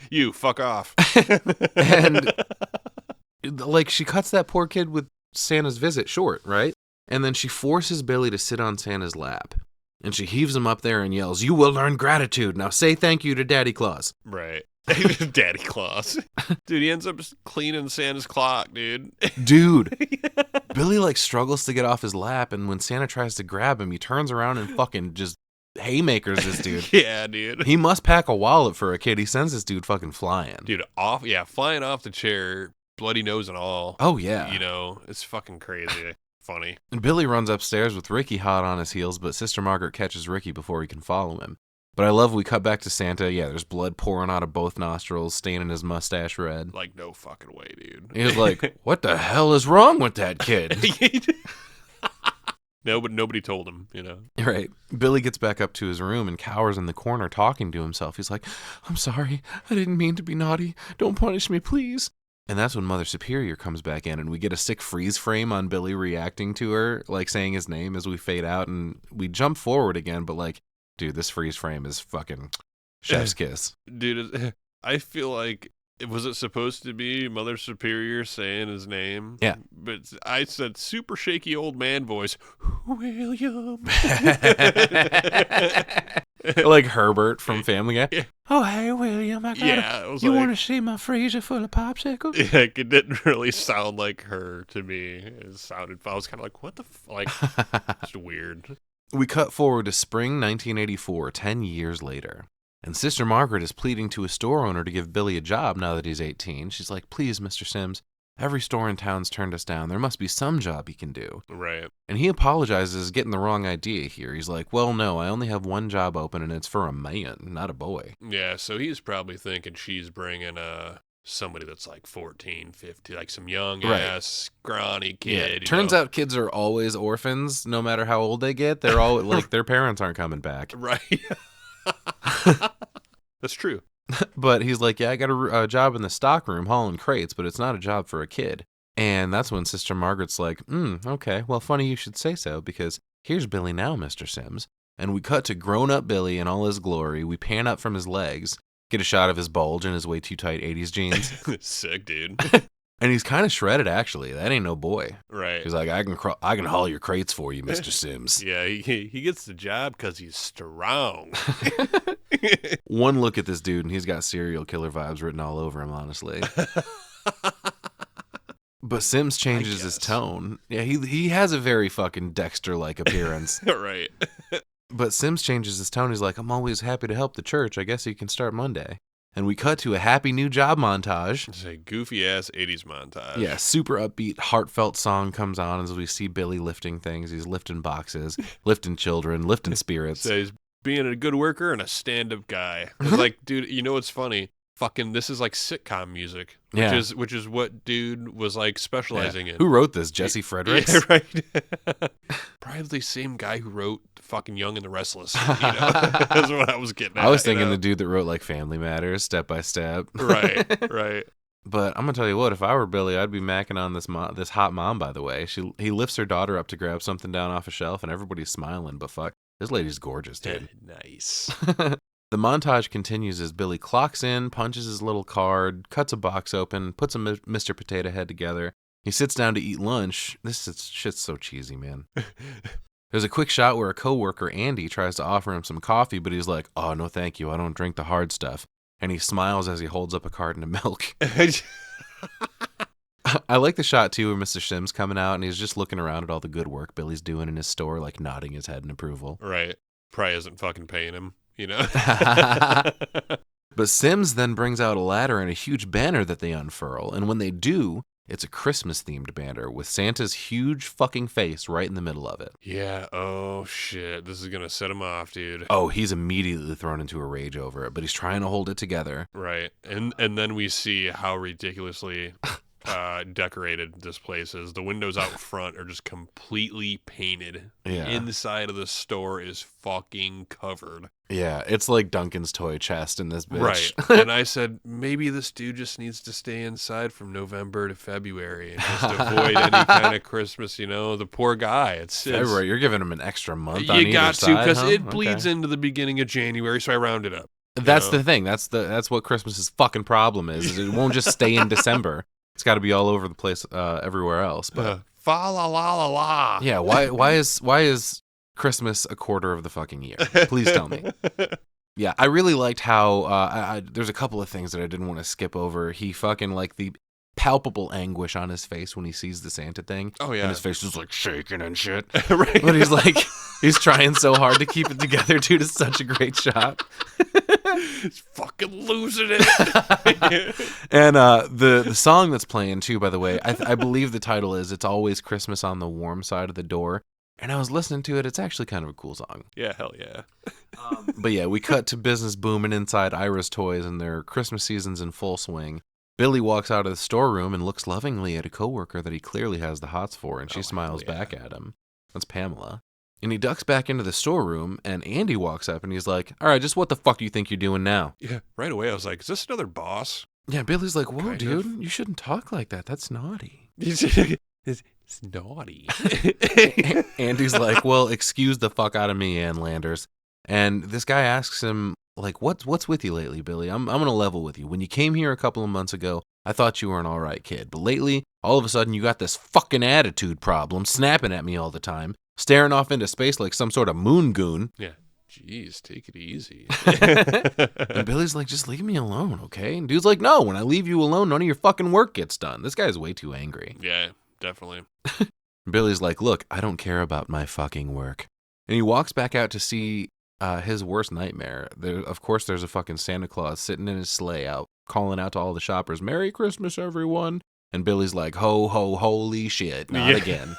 You, fuck off. And like she cuts that poor kid with Santa's visit short, right? And then she forces Billy to sit on Santa's lap. And she heaves him up there and yells, "You will learn gratitude. Now say thank you to Daddy Claus." Right. Daddy Claus. Dude, he ends up cleaning Santa's clock, dude. Dude. Billy like struggles to get off his lap, and when Santa tries to grab him, he turns around and fucking just haymakers this dude. Yeah, dude. He must pack a wallet for a kid. He sends this dude fucking flying. Dude, flying off the chair, bloody nose and all. Oh, yeah. You know, it's fucking crazy. Funny. And Billy runs upstairs with Ricky hot on his heels, but Sister Margaret catches Ricky before he can follow him. But I love we cut back to Santa. Yeah, there's blood pouring out of both nostrils, staining his mustache red. Like, no fucking way, dude. He's like, "What the hell is wrong with that kid?" No, but nobody told him, you know. Right. Billy gets back up to his room and cowers in the corner talking to himself. He's like, "I'm sorry. I didn't mean to be naughty. Don't punish me, please." And that's when Mother Superior comes back in, and we get a sick freeze frame on Billy reacting to her, like saying his name as we fade out, and we jump forward again, but like, dude, this freeze frame is fucking chef's kiss. Dude, I feel like, was it supposed to be Mother Superior saying his name? Yeah. But I said super shaky old man voice, "William." Like Herbert from Family Guy. Yeah. "Oh, hey, William, I got Yeah, it was you like, want to see my freezer full of popsicles?" Yeah, it didn't really sound like her to me. I was kind of like, what the like, just weird. We cut forward to spring 1984, 10 years later. And Sister Margaret is pleading to a store owner to give Billy a job now that he's 18. She's like, "Please, Mr. Sims, every store in town's turned us down. There must be some job he can do." Right. And he apologizes, getting the wrong idea here. He's like, "Well, no, I only have one job open, and it's for a man, not a boy." Yeah, so he's probably thinking she's bringing somebody that's like 14, 15, like some young Right. ass scrawny kid. Turns out kids are always orphans, no matter how old they get. They're all like their parents aren't coming back. Right. That's true. But he's like, yeah, I got a job in the stockroom hauling crates, but it's not a job for a kid. And that's when Sister Margaret's like, okay, well, funny you should say so, because here's Billy now, Mr. Sims. And we cut to grown-up Billy in all his glory. We pan up from his legs, get a shot of his bulge and his way too tight 80s jeans. Sick, dude. And he's kind of shredded, actually. That ain't no boy. Right. He's like, I can haul your crates for you, Mr. Sims. Yeah, he gets the job because he's strong. One look at this dude, and he's got serial killer vibes written all over him, honestly. But Sims changes his tone. Yeah, he has a very fucking Dexter-like appearance. Right. But Sims changes his tone. He's like, I'm always happy to help the church. I guess you can start Monday. And we cut to a happy new job montage. It's a goofy-ass 80s montage. Yeah, super upbeat, heartfelt song comes on as we see Billy lifting things. He's lifting boxes, lifting children, lifting spirits. So he's being a good worker and a stand-up guy. It's like, dude, you know what's funny? Fucking, this is like sitcom music, which is what dude was like specializing in. Who wrote this? Jesse Fredericks? Yeah, right. Probably the same guy who wrote fucking Young and the Restless. You know? That's what I was getting at. I was thinking the dude that wrote like Family Matters, Step by Step. Right. But I'm gonna tell you what, if I were Billy, I'd be macking on this hot mom. By the way, he lifts her daughter up to grab something down off a shelf, and everybody's smiling. But fuck, this lady's gorgeous, dude. Nice. The montage continues as Billy clocks in, punches his little card, cuts a box open, puts a Mr. Potato Head together. He sits down to eat lunch. Shit's so cheesy, man. There's a quick shot where a coworker, Andy, tries to offer him some coffee, but he's like, oh, no thank you, I don't drink the hard stuff. And he smiles as he holds up a carton of milk. I like the shot, too, where Mr. Sims coming out, and he's just looking around at all the good work Billy's doing in his store, like nodding his head in approval. Right. Probably isn't fucking paying him, you know? But Sims then brings out a ladder and a huge banner that they unfurl, and when they do, it's a Christmas-themed banner with Santa's huge fucking face right in the middle of it. Yeah, oh shit, this is gonna set him off, dude. Oh, he's immediately thrown into a rage over it, but he's trying to hold it together. Right, and then we see how ridiculously decorated this place is. The windows out front are just completely painted. Yeah. The inside of the store is fucking covered. Yeah, it's like Duncan's toy chest in this bitch. Right. And I said, maybe this dude just needs to stay inside from November to February and just avoid any kind of Christmas, you know? The poor guy. It's February. You're giving him an extra month on either You got to, side, because huh? it bleeds into the beginning of January, so I rounded up. That's the thing. That's what Christmas's fucking problem is it won't just stay in December. It's got to be all over the place, everywhere else. But fa la la la la. yeah, why is Christmas a quarter of the fucking year? Please tell me. Yeah, I really liked how there's a couple of things that I didn't want to skip over. He fucking like the palpable anguish on his face when he sees the Santa thing. Oh yeah, and his face is like shaking and shit. Right. But he's like, he's trying so hard to keep it together, dude. It's such a great shot. He's fucking losing it. And the song that's playing too, by the way, I believe the title is "It's Always Christmas on the Warm Side of the Door." And I was listening to it. It's actually kind of a cool song. Yeah, hell yeah. But yeah, we cut to business booming inside Ira's Toys, and their Christmas season's in full swing. Billy walks out of the storeroom and looks lovingly at a coworker that he clearly has the hots for, and she smiles back at him. That's Pamela. And he ducks back into the storeroom, and Andy walks up, and he's like, all right, just what the fuck do you think you're doing now? Yeah, right away I was like, is this another boss? Yeah, Billy's like, whoa, Kind dude, of. you shouldn't talk like that. That's naughty. It's naughty. Andy's like, well, excuse the fuck out of me, Ann Landers. And this guy asks him, like, what's with you lately, Billy? I'm going to level with you. When you came here a couple of months ago, I thought you were an all right kid. But lately, all of a sudden, you got this fucking attitude problem, snapping at me all the time, staring off into space like some sort of moon goon. Yeah. Jeez, take it easy. And Billy's like, just leave me alone, okay? And dude's like, no, when I leave you alone, none of your fucking work gets done. This guy's way too angry. Yeah, definitely. Billy's like, look, I don't care about my fucking work. And he walks back out to see his worst nightmare. Of course, there's a fucking Santa Claus sitting in his sleigh out, calling out to all the shoppers, Merry Christmas, everyone. And Billy's like, ho, ho, holy shit, not again.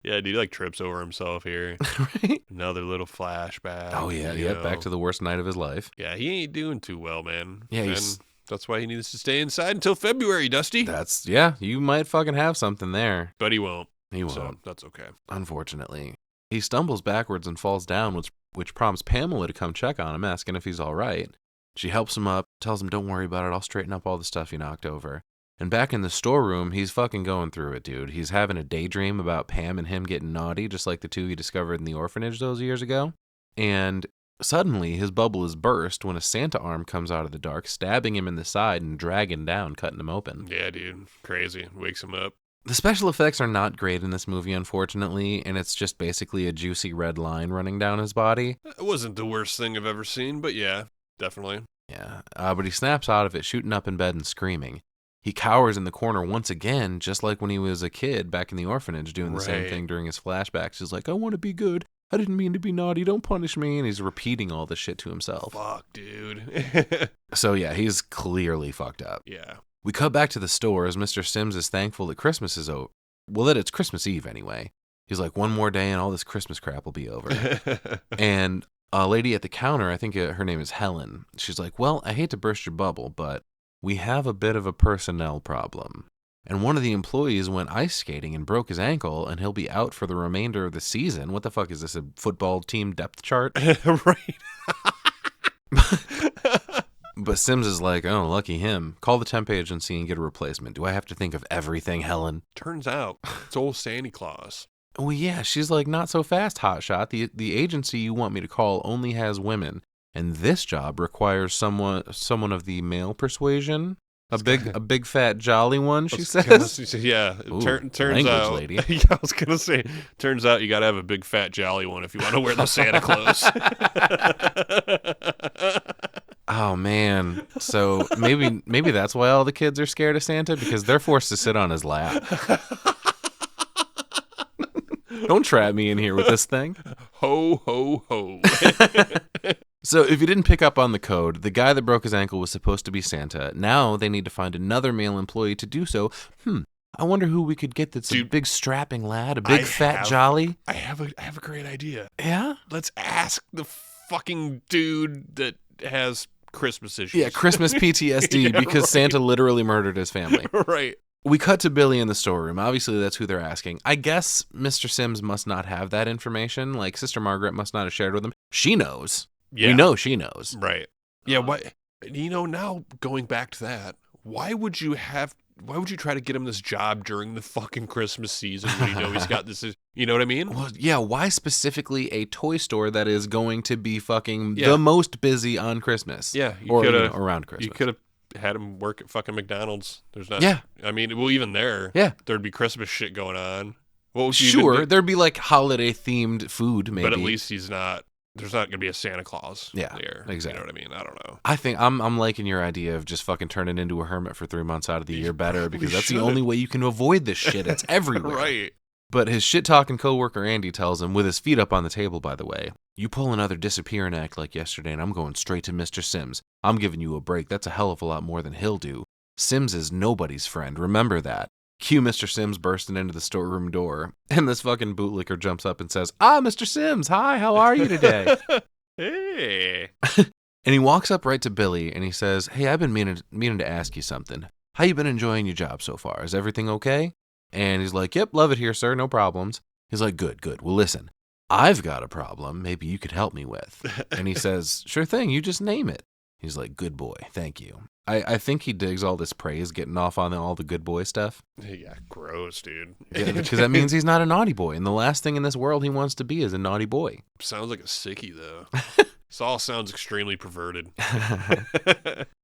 Yeah, dude, he like trips over himself here. Right? Another little flashback. Oh, yeah, you yeah, know. back to the worst night of his life. Yeah, he ain't doing too well, man. Yeah, And That's why he needs to stay inside until February, Dusty. Yeah, you might fucking have something there. But he won't. He won't. So that's okay. Unfortunately. He stumbles backwards and falls down, which prompts Pamela to come check on him, asking if he's all right. She helps him up, tells him, don't worry about it, I'll straighten up all the stuff you knocked over. And back in the storeroom, he's fucking going through it, dude. He's having a daydream about Pam and him getting naughty, just like the two he discovered in the orphanage those years ago. And suddenly, his bubble is burst when a Santa arm comes out of the dark, stabbing him in the side and dragging down, cutting him open. Yeah, dude. Crazy. Wakes him up. The special effects are not great in this movie, unfortunately, and it's just basically a juicy red line running down his body. It wasn't the worst thing I've ever seen, but yeah, definitely. Yeah, but he snaps out of it, shooting up in bed and screaming. He cowers in the corner once again, just like when he was a kid back in the orphanage, doing the same thing during his flashbacks. He's like, I want to be good. I didn't mean to be naughty. Don't punish me. And he's repeating all this shit to himself. Fuck, dude. So yeah, he's clearly fucked up. Yeah. We cut back to the store as Mr. Sims is thankful that Christmas is over. Well, that it's Christmas Eve anyway. He's like, one more day and all this Christmas crap will be over. And a lady at the counter, I think her name is Helen. She's like, well, I hate to burst your bubble, but we have a bit of a personnel problem. And one of the employees went ice skating and broke his ankle, and he'll be out for the remainder of the season. What the fuck is this, a football team depth chart? Right. But Sims is like, oh, lucky him. Call the temp agency and get a replacement. Do I have to think of everything, Helen? Turns out, it's old Santa Claus. Oh, yeah. She's like, not so fast, hotshot. The agency you want me to call only has women. And this job requires someone of the male persuasion. A big fat jolly one, she says. Yeah, Ooh, turns language out. Lady. Yeah, I was gonna say. Turns out you gotta have a big fat jolly one if you want to wear the Santa clothes. Oh man, so maybe that's why all the kids are scared of Santa, because they're forced to sit on his lap. Don't trap me in here with this thing. Ho ho ho. So if you didn't pick up on the code, the guy that broke his ankle was supposed to be Santa. Now they need to find another male employee to do so. I wonder who we could get that's a big strapping lad, a big fat jolly. I have a great idea. Yeah? Let's ask the fucking dude that has Christmas issues. Yeah, Christmas PTSD, Yeah, because right. Santa literally murdered his family. Right. We cut to Billy in the storeroom. Obviously, that's who they're asking. I guess Mr. Sims must not have that information. Like, Sister Margaret must not have shared with him. She knows. Yeah. We know she knows. Right. Yeah, why now going back to that, why would you try to get him this job during the fucking Christmas season when you know he's got this, you know what I mean? Well, yeah, why specifically a toy store that is going to be fucking the most busy on Christmas? Yeah, around Christmas. You could have had him work at fucking McDonald's. There's not. Yeah. I mean, well, even there. Yeah. There'd be Christmas shit going on. What would you sure, even do? there'd be like holiday themed food, maybe. But at least he's not. There's not going to be a Santa Claus. Yeah, there. exactly. You know what I mean? I don't know. I think I'm liking your idea of just fucking turning into a hermit for 3 months out of the year better, because that's the only way you can avoid this shit. It's everywhere. Right. But his shit-talking coworker Andy tells him, with his feet up on the table, by the way, you pull another disappearing act like yesterday and I'm going straight to Mr. Sims. I'm giving you a break. That's a hell of a lot more than he'll do. Sims is nobody's friend. Remember that. Cue Mr. Sims bursting into the storeroom door, and this fucking bootlicker jumps up and says, Mr. Sims, hi, how are you today? Hey. And he walks up right to Billy and he says, hey, I've been meaning to ask you something. How you been enjoying your job so far? Is everything okay? And he's like, yep, love it here, sir, no problems. He's like, good. Well, listen, I've got a problem maybe you could help me with. And he says, sure thing, you just name it. He's like, good boy, thank you. I think he digs all this praise, getting off on all the good boy stuff. Yeah, gross, dude. Yeah, because that means he's not a naughty boy. And the last thing in this world he wants to be is a naughty boy. Sounds like a sickie, though. This all sounds extremely perverted.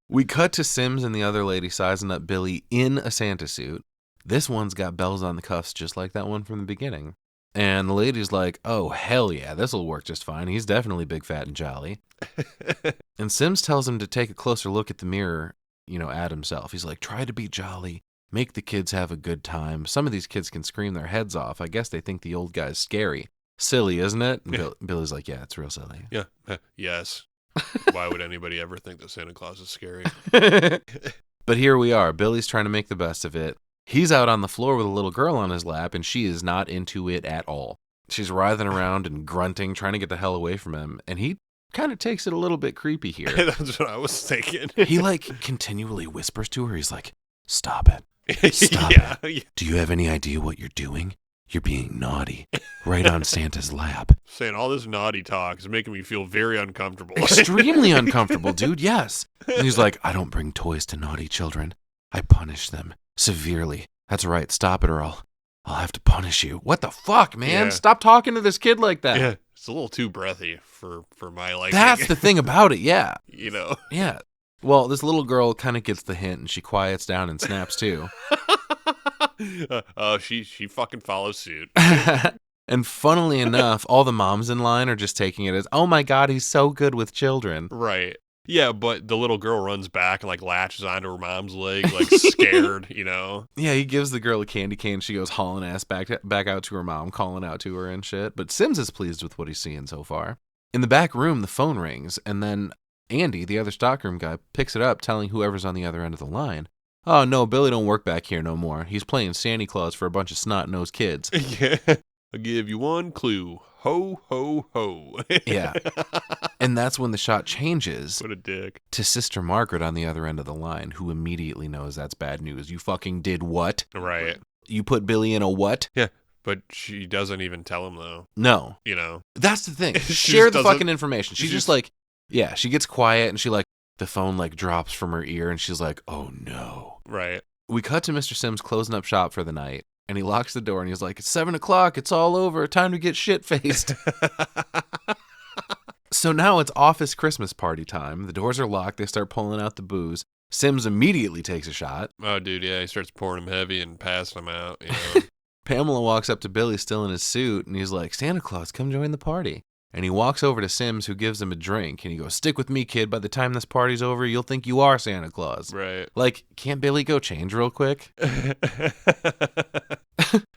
We cut to Sims and the other lady sizing up Billy in a Santa suit. This one's got bells on the cuffs just like that one from the beginning. And the lady's like, oh, hell yeah, this'll work just fine. He's definitely big, fat, and jolly. And Sims tells him to take a closer look at the mirror, at himself. He's like, try to be jolly. Make the kids have a good time. Some of these kids can scream their heads off. I guess they think the old guy's scary. Silly, isn't it? And Billy's like, yeah, it's real silly. Yeah. Yes. Why would anybody ever think that Santa Claus is scary? But here we are. Billy's trying to make the best of it. He's out on the floor with a little girl on his lap, and she is not into it at all. She's writhing around and grunting, trying to get the hell away from him. And he kind of takes it a little bit creepy here. That's what I was thinking. He like continually whispers to her. He's like, "Stop it. Stop it. Do you have any idea what you're doing? You're being naughty. Right on Santa's lap." Saying all this naughty talk is making me feel very uncomfortable. Extremely uncomfortable, dude. Yes. And he's like, "I don't bring toys to naughty children. I punish them severely. That's right. Stop it or I'll have to punish you." What the fuck, man? Yeah. Stop talking to this kid like that. Yeah, it's a little too breathy for my liking. That's the thing about it. Yeah. You know. Yeah. Well, this little girl kind of gets the hint and she quiets down and snaps too. She fucking follows suit. And funnily enough, all the moms in line are just taking it as, "Oh my God, he's so good with children." Right. Yeah, but the little girl runs back and like latches onto her mom's leg, like scared, you know? Yeah, he gives the girl a candy cane. She goes hauling ass back out to her mom, calling out to her and shit. But Sims is pleased with what he's seeing so far. In the back room, the phone rings, and then Andy, the other stockroom guy, picks it up, telling whoever's on the other end of the line, "Oh no, Billy don't work back here no more. He's playing Santa Claus for a bunch of snot-nosed kids." Yeah. I'll give you one clue. Ho, ho, ho. Yeah. And that's when the shot changes What a dick. to Sister Margaret on the other end of the line, who immediately knows that's bad news. "You fucking did what? Right. You put Billy in a what?" Yeah, but she doesn't even tell him, though. No. You know? That's the thing. She Share just the doesn't- fucking information. She's she just just- like, yeah, she gets quiet and she like, the phone like drops from her ear and she's like, "Oh no." Right. We cut to Mr. Sims closing up shop for the night and he locks the door and he's like, "It's 7:00. It's all over. Time to get shit-faced." So now it's office Christmas party time. The doors are locked. They start pulling out the booze. Sims immediately takes a shot. Oh, dude, yeah, he starts pouring him heavy and passing him out, you know? Pamela walks up to Billy still in his suit and he's like, "Santa Claus, come join the party." And he walks over to Sims, who gives him a drink, and he goes, "Stick with me, kid. By the time this party's over, you'll think you are Santa Claus." Right. Like, can't Billy go change real quick?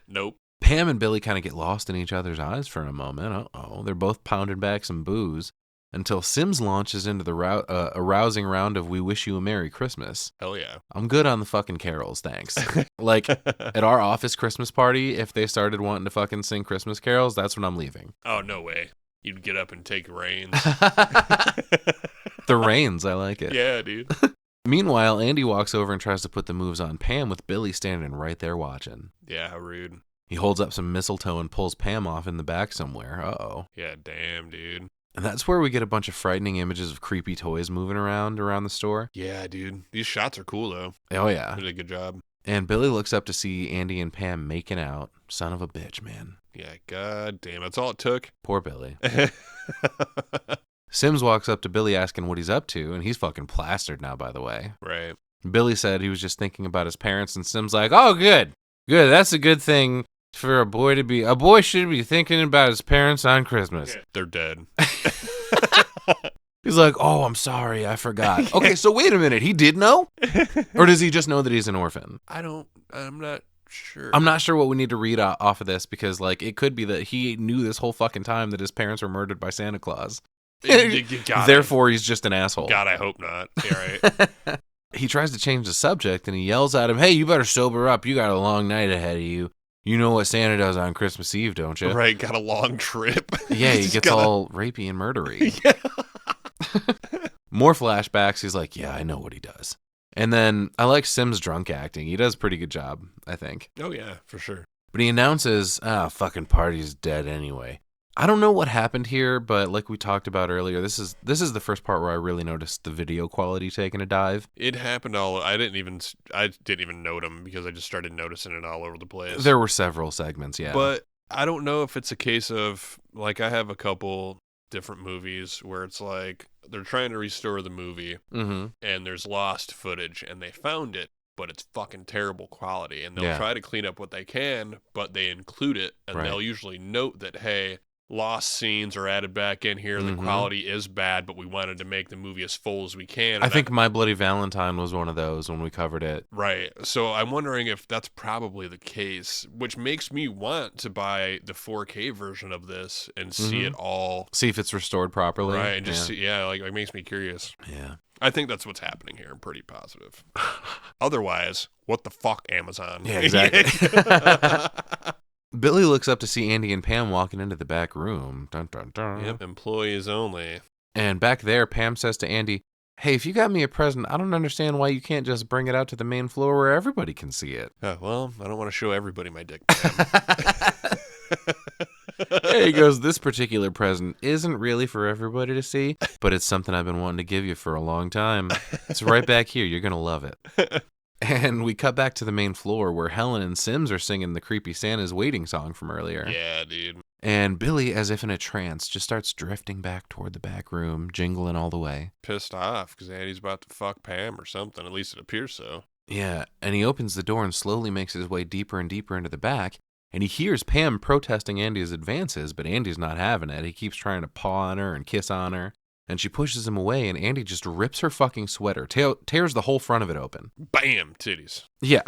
Nope. Pam and Billy kind of get lost in each other's eyes for a moment. Uh-oh. They're both pounding back some booze until Sims launches into the a rousing round of "We Wish You a Merry Christmas." Hell yeah. I'm good on the fucking carols, thanks. Like, at our office Christmas party, if they started wanting to fucking sing Christmas carols, that's when I'm leaving. Oh, no way. You'd get up and take reins. The reins, I like it. Yeah, dude. Meanwhile, Andy walks over and tries to put the moves on Pam with Billy standing right there watching. Yeah, how rude. He holds up some mistletoe and pulls Pam off in the back somewhere. Uh-oh. Yeah, damn, dude. And that's where we get a bunch of frightening images of creepy toys moving around the store. Yeah, dude. These shots are cool, though. Oh, yeah. They did a good job. And Billy looks up to see Andy and Pam making out. Son of a bitch, man. Yeah, god damn. That's all it took. Poor Billy. Sims walks up to Billy asking what he's up to, and he's fucking plastered now, by the way. Right. Billy said he was just thinking about his parents, and Sims like, "Oh, good. Good. That's a good thing for a boy to be. A boy should be thinking about his parents on Christmas." They're dead. He's like, "Oh, I'm sorry. I forgot." Okay, so wait a minute. He did know? Or does he just know that he's an orphan? I'm not sure. I'm not sure what we need to read off of this because, like, it could be that he knew this whole fucking time that his parents were murdered by Santa Claus. God, Therefore, he's just an asshole. God, I hope not. Yeah, right. He tries to change the subject and he yells at him, "Hey, you better sober up. You got a long night ahead of you. You know what Santa does on Christmas Eve, don't you?" Right, got a long trip. Yeah, he He's gets all rapey and murdery. Yeah. More flashbacks. He's like, "Yeah, I know what he does." And then I like Sims' drunk acting. He does a pretty good job, I think. Oh, yeah, for sure. But he announces, fucking party's dead anyway. I don't know what happened here, but like we talked about earlier, this is the first part where I really noticed the video quality taking a dive. It happened I didn't even note them because I just started noticing it all over the place. There were several segments, yeah. But I don't know if it's a case of, like, I have a couple different movies where it's like they're trying to restore the movie Mm-hmm. and there's lost footage and they found it, but it's fucking terrible quality, and they'll try to clean up what they can, but they include it, and Right. they'll usually note that, hey, lost scenes are added back in here. The Mhm. quality is bad, but we wanted to make the movie as full as we can. I And think My Bloody Valentine was one of those when we covered it. Right. So I'm wondering if that's probably the case, which makes me want to buy the 4K version of this and see Mhm. it all. See if it's restored properly. Right. And just see, like it makes me curious. Yeah. I think that's what's happening here. I'm pretty positive. Otherwise, what the fuck, Amazon? Yeah, exactly. Billy looks up to see Andy and Pam walking into the back room. Dun, dun, dun. Yep, employees only. And back there, Pam says to Andy, hey, if you got me a present, I don't understand why you can't just bring it out to the main floor where everybody can see it. Well, I don't want to show everybody my dick, Pam. There he goes. This particular present isn't really for everybody to see, but it's something I've been wanting to give you for a long time. It's right back here. You're going to love it. And we cut back to the main floor where Helen and Sims are singing the Creepy Santa's Waiting song from earlier. Yeah, dude. And Billy, as if in a trance, just starts drifting back toward the back room, jingling all the way. Pissed off because Andy's about to fuck Pam or something. At least it appears so. Yeah, and he opens the door and slowly makes his way deeper and deeper into the back. And he hears Pam protesting Andy's advances, but Andy's not having it. He keeps trying to paw on her and kiss on her. And she pushes him away, and Andy just rips her fucking sweater, tears the whole front of it open. Bam, titties. Yeah.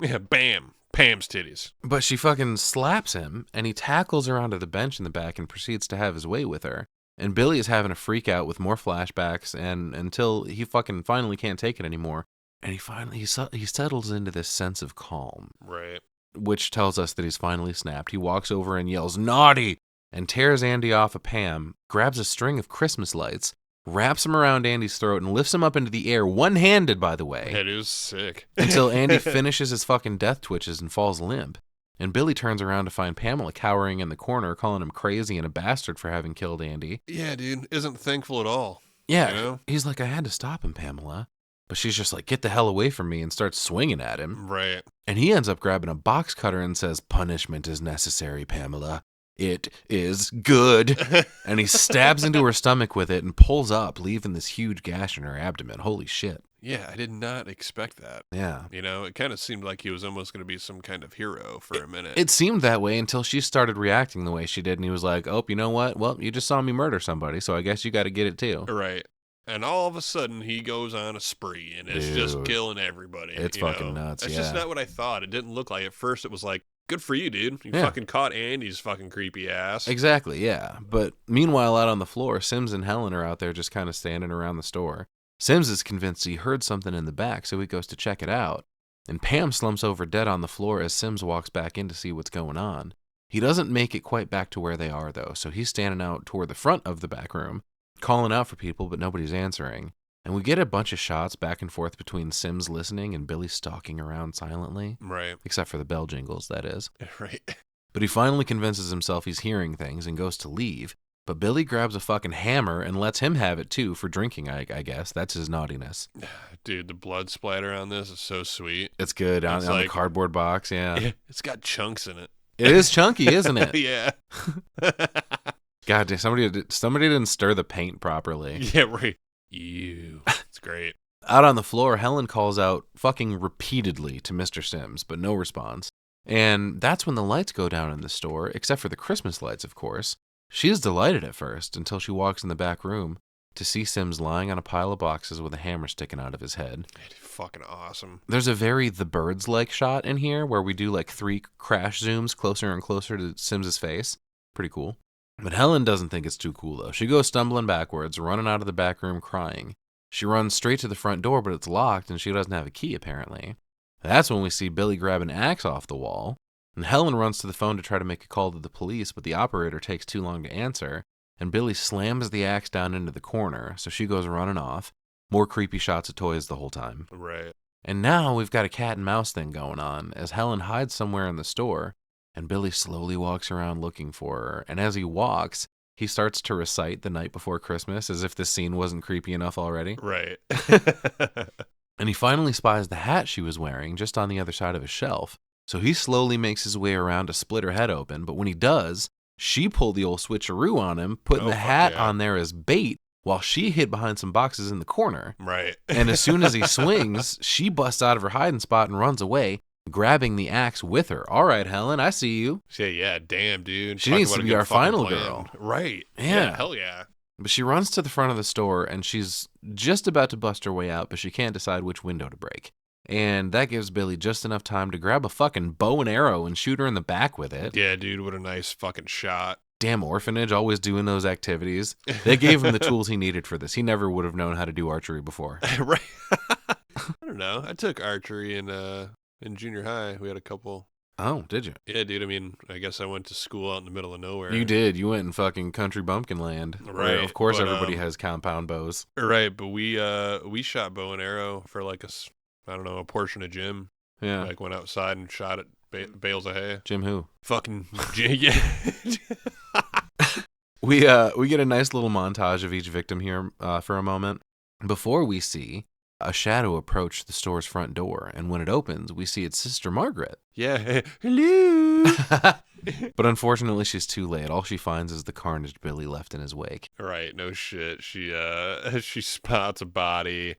Yeah, bam, Pam's titties. But she fucking slaps him, and he tackles her onto the bench in the back and proceeds to have his way with her. And Billy is having a freak out with more flashbacks, and until he fucking finally can't take it anymore. And he settles into this sense of calm. Right. Which tells us that he's finally snapped. He walks over and yells, naughty! And tears Andy off of Pam, grabs a string of Christmas lights, wraps them around Andy's throat, and lifts him up into the air, one-handed, by the way. That is sick. Until Andy finishes his fucking death twitches and falls limp. And Billy turns around to find Pamela cowering in the corner, calling him crazy and a bastard for having killed Andy. Yeah, dude. Isn't thankful at all. Yeah. You know? He's like, I had to stop him, Pamela. But she's just like, get the hell away from me, and starts swinging at him. Right. And he ends up grabbing a box cutter and says, punishment is necessary, Pamela. It is good. And he stabs into her stomach with it and pulls up, leaving this huge gash in her abdomen. Holy shit. Yeah, I did not expect that. Yeah. You know, it kind of seemed like he was almost going to be some kind of hero for a minute. It seemed that way until she started reacting the way she did. And he was like, oh, you know what? Well, you just saw me murder somebody, so I guess you got to get it too. Right. And all of a sudden, he goes on a spree, and it's just killing everybody. It's fucking nuts, That's yeah. just not what I thought. It didn't look like. At first, it was like, good for you, dude. You Yeah. fucking caught Andy's fucking creepy ass. Exactly, yeah. But meanwhile, out on the floor, Sims and Helen are out there just kind of standing around the store. Sims is convinced he heard something in the back, so he goes to check it out. And Pam slumps over dead on the floor as Sims walks back in to see what's going on. He doesn't make it quite back to where they are, though, so he's standing out toward the front of the back room, calling out for people, but nobody's answering. And we get a bunch of shots back and forth between Sims listening and Billy stalking around silently. Right. Except for the bell jingles, that is. Right. But he finally convinces himself he's hearing things and goes to leave. But Billy grabs a fucking hammer and lets him have it too for drinking, I guess. That's his naughtiness. Dude, the blood splatter on this is so sweet. It's good on the cardboard box, yeah. It's got chunks in it. It is chunky, isn't it? Yeah. God damn, somebody didn't stir the paint properly. Yeah, right. Ew. It's great. Out on the floor, Helen calls out fucking repeatedly to Mr. Sims, but no response. And that's when the lights go down in the store, except for the Christmas lights, of course. She is delighted at first until she walks in the back room to see Sims lying on a pile of boxes with a hammer sticking out of his head. Fucking awesome. There's a very The Birds-like shot in here where we do like 3 crash zooms closer and closer to Sims's face. Pretty cool. But Helen doesn't think it's too cool, though. She goes stumbling backwards, running out of the back room crying. She runs straight to the front door, but it's locked, and she doesn't have a key, apparently. That's when we see Billy grab an axe off the wall, and Helen runs to the phone to try to make a call to the police, but the operator takes too long to answer, and Billy slams the axe down into the corner, so she goes running off. More creepy shots of toys the whole time. Right. And now we've got a cat and mouse thing going on, as Helen hides somewhere in the store, and Billy slowly walks around looking for her, and as he walks, he starts to recite The Night Before Christmas as if this scene wasn't creepy enough already. Right. And he finally spies the hat she was wearing just on the other side of a shelf, so he slowly makes his way around to split her head open, but when he does, she pulled the old switcheroo on him, putting the hat on there as bait, while she hid behind some boxes in the corner. Right. And as soon as he swings, she busts out of her hiding spot and runs away, grabbing the axe with her. All right, Helen, I see you. Yeah, damn, dude. She needs to be our final girl. Right. Yeah. Hell yeah. But she runs to the front of the store, and she's just about to bust her way out, but she can't decide which window to break. And that gives Billy just enough time to grab a fucking bow and arrow and shoot her in the back with it. Yeah, dude, what a nice fucking shot. Damn orphanage, always doing those activities. They gave him the tools he needed for this. He never would have known how to do archery before. Right. I don't know. I took archery in junior high. We had a couple Oh, did you? Yeah, dude. I mean, I guess I went to school out in the middle of nowhere. You did. You went in fucking country bumpkin land. Right, Where, of course, but, everybody has compound bows. Right, but we shot bow and arrow for like a portion of gym. Yeah. Like went outside and shot at bales of hay. Jim who? Fucking yeah. We get a nice little montage of each victim here for a moment before we see a shadow approach the store's front door, and when it opens, we see its sister Margaret. Yeah. Hello. But unfortunately, she's too late. All she finds is the carnage Billy left in his wake. Right, no shit. She spots a body.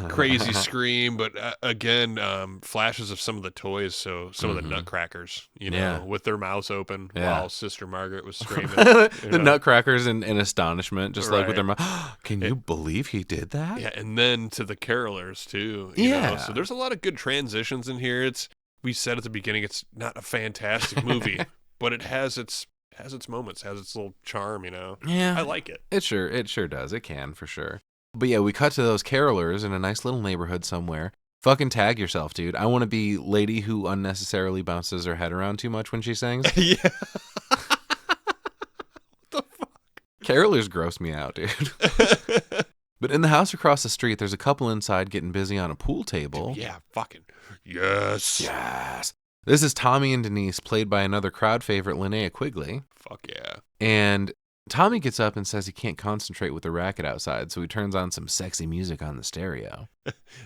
Crazy scream, but again, flashes of some of the toys. So some of the nutcrackers, with their mouths open while Sister Margaret was screaming. The nutcrackers in astonishment, just like with their mouth. Can you believe he did that? Yeah, and then to the carolers too. You know? So there's a lot of good transitions in here. We said at the beginning, it's not a fantastic movie, but it has its moments, has its little charm. Yeah, I like it. It sure does. It can for sure. But yeah, we cut to those carolers in a nice little neighborhood somewhere. Fucking tag yourself, dude. I want to be lady who unnecessarily bounces her head around too much when she sings. Yeah. What the fuck? Carolers gross me out, dude. But in the house across the street, there's a couple inside getting busy on a pool table. Yeah, fucking yes. Yes. This is Tommy and Denise, played by another crowd favorite, Linnea Quigley. Fuck yeah. And Tommy gets up and says he can't concentrate with the racket outside, so he turns on some sexy music on the stereo.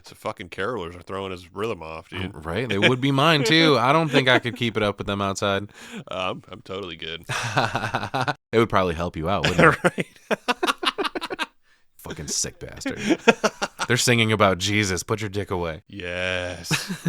So fuking carolers are throwing his rhythm off, dude. Right? They would be mine, too. I don't think I could keep it up with them outside. I'm totally good. It would probably help you out, wouldn't it? Right. Fucking sick bastard. They're singing about Jesus. Put your dick away. Yes.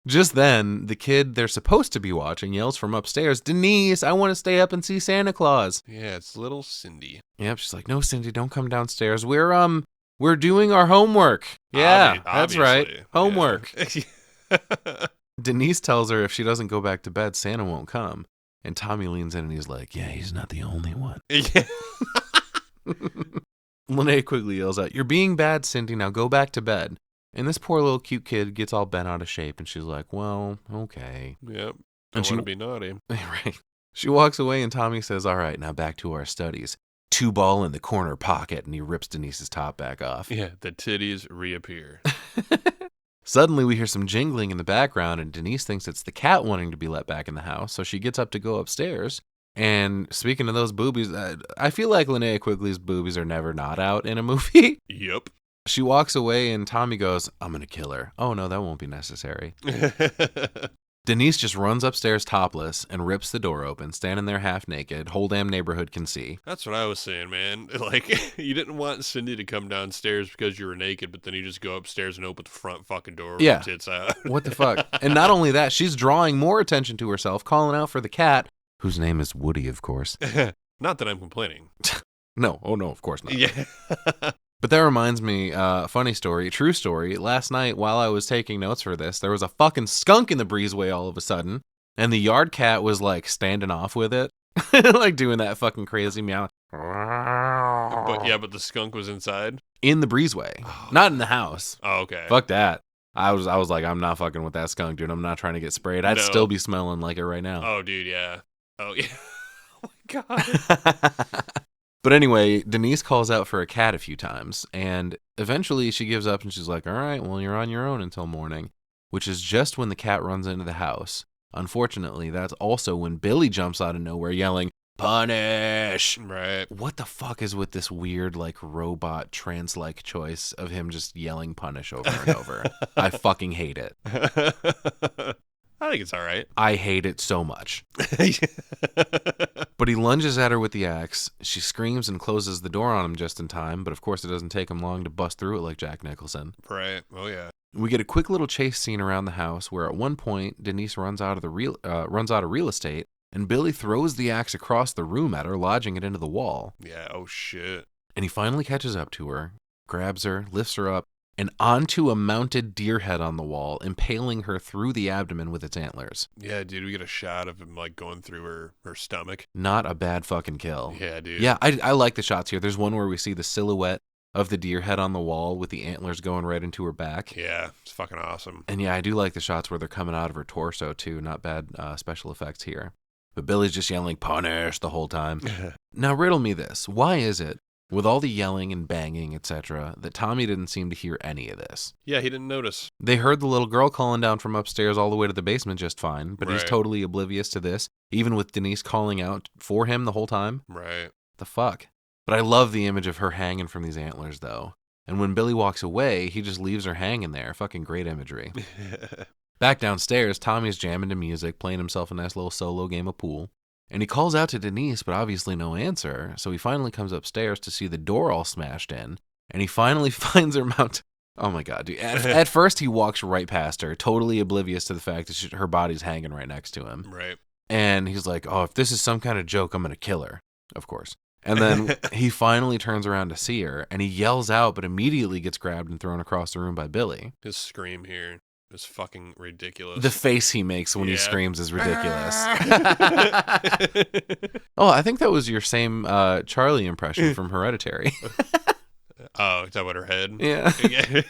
Just then, the kid they're supposed to be watching yells from upstairs, "Denise, I want to stay up and see Santa Claus." Yeah, it's little Cindy. Yep, she's like, "No, Cindy, don't come downstairs. We're doing our homework." Yeah, that's right. Homework. Yeah. Denise tells her if she doesn't go back to bed, Santa won't come. And Tommy leans in and he's like, "Yeah, he's not the only one." Yeah. Linnea Quigley yells out, "You're being bad, Cindy. Now go back to bed." And this poor little cute kid gets all bent out of shape, and she's like, "Well, okay." Yep. And I want to be naughty. Right. She walks away, and Tommy says, "All right, now back to our studies." 2-ball in the corner pocket, and he rips Denise's top back off. Yeah, the titties reappear. Suddenly, we hear some jingling in the background, and Denise thinks it's the cat wanting to be let back in the house, so she gets up to go upstairs. And speaking of those boobies, I feel like Linnea Quigley's boobies are never not out in a movie. Yep. She walks away, and Tommy goes, "I'm going to kill her." "Oh, no, that won't be necessary." Denise just runs upstairs topless and rips the door open, standing there half naked. Whole damn neighborhood can see. That's what I was saying, man. Like, you didn't want Cindy to come downstairs because you were naked, but then you just go upstairs and open the front fucking door with your tits out. What the fuck? And not only that, she's drawing more attention to herself, calling out for the cat, whose name is Woody, of course. Not that I'm complaining. No. Oh, no, of course not. Yeah. But that reminds me, funny story, true story. Last night, while I was taking notes for this, there was a fucking skunk in the breezeway all of a sudden, and the yard cat was, like, standing off with it, like doing that fucking crazy meow. But the skunk was inside? In the breezeway. Not in the house. Oh, okay. Fuck that. I was like, I'm not fucking with that skunk, dude. I'm not trying to get sprayed. I'd still be smelling like it right now. Oh, dude, yeah. Oh, yeah. Oh, my God. But anyway, Denise calls out for a cat a few times, and eventually she gives up and she's like, "All right, well, you're on your own until morning," which is just when the cat runs into the house. Unfortunately, that's also when Billy jumps out of nowhere yelling, "Punish!" Right. What the fuck is with this weird, like, robot trance-like choice of him just yelling "punish" over and over? I fucking hate it. I think it's all right. I hate it so much. But he lunges at her with the axe. She screams and closes the door on him just in time, but of course it doesn't take him long to bust through it like Jack Nicholson. Right. Oh, yeah. We get a quick little chase scene around the house where at one point Denise runs out of real estate, and Billy throws the axe across the room at her, lodging it into the wall. Yeah, oh shit. And he finally catches up to her, grabs her, lifts her up, and onto a mounted deer head on the wall, impaling her through the abdomen with its antlers. Yeah, dude, we get a shot of him, like, going through her stomach. Not a bad fucking kill. Yeah, dude. Yeah, I like the shots here. There's one where we see the silhouette of the deer head on the wall with the antlers going right into her back. Yeah, it's fucking awesome. And yeah, I do like the shots where they're coming out of her torso too. Not bad special effects here. But Billy's just yelling, "Punish," the whole time. Now riddle me this. Why is it, with all the yelling and banging, etc., that Tommy didn't seem to hear any of this? Yeah, he didn't notice. They heard the little girl calling down from upstairs all the way to the basement just fine, but he's Right. totally oblivious to this, even with Denise calling out for him the whole time. Right. The fuck? But I love the image of her hanging from these antlers, though. And when Billy walks away, he just leaves her hanging there. Fucking great imagery. Back downstairs, Tommy's jamming to music, playing himself a nice little solo game of pool. And he calls out to Denise, but obviously no answer. So he finally comes upstairs to see the door all smashed in. And he finally finds her mount. Oh my God, dude. At first, he walks right past her, totally oblivious to the fact that her body's hanging right next to him. Right. And he's like, oh, if this is some kind of joke, I'm going to kill her. Of course. And then he finally turns around to see her, and he yells out, but immediately gets grabbed and thrown across the room by Billy. His scream here is fucking ridiculous. The face he makes when he Yeah. screams is ridiculous. Oh, I think that was your same Charlie impression from Hereditary. Oh, is that what her head? Yeah. Yeah.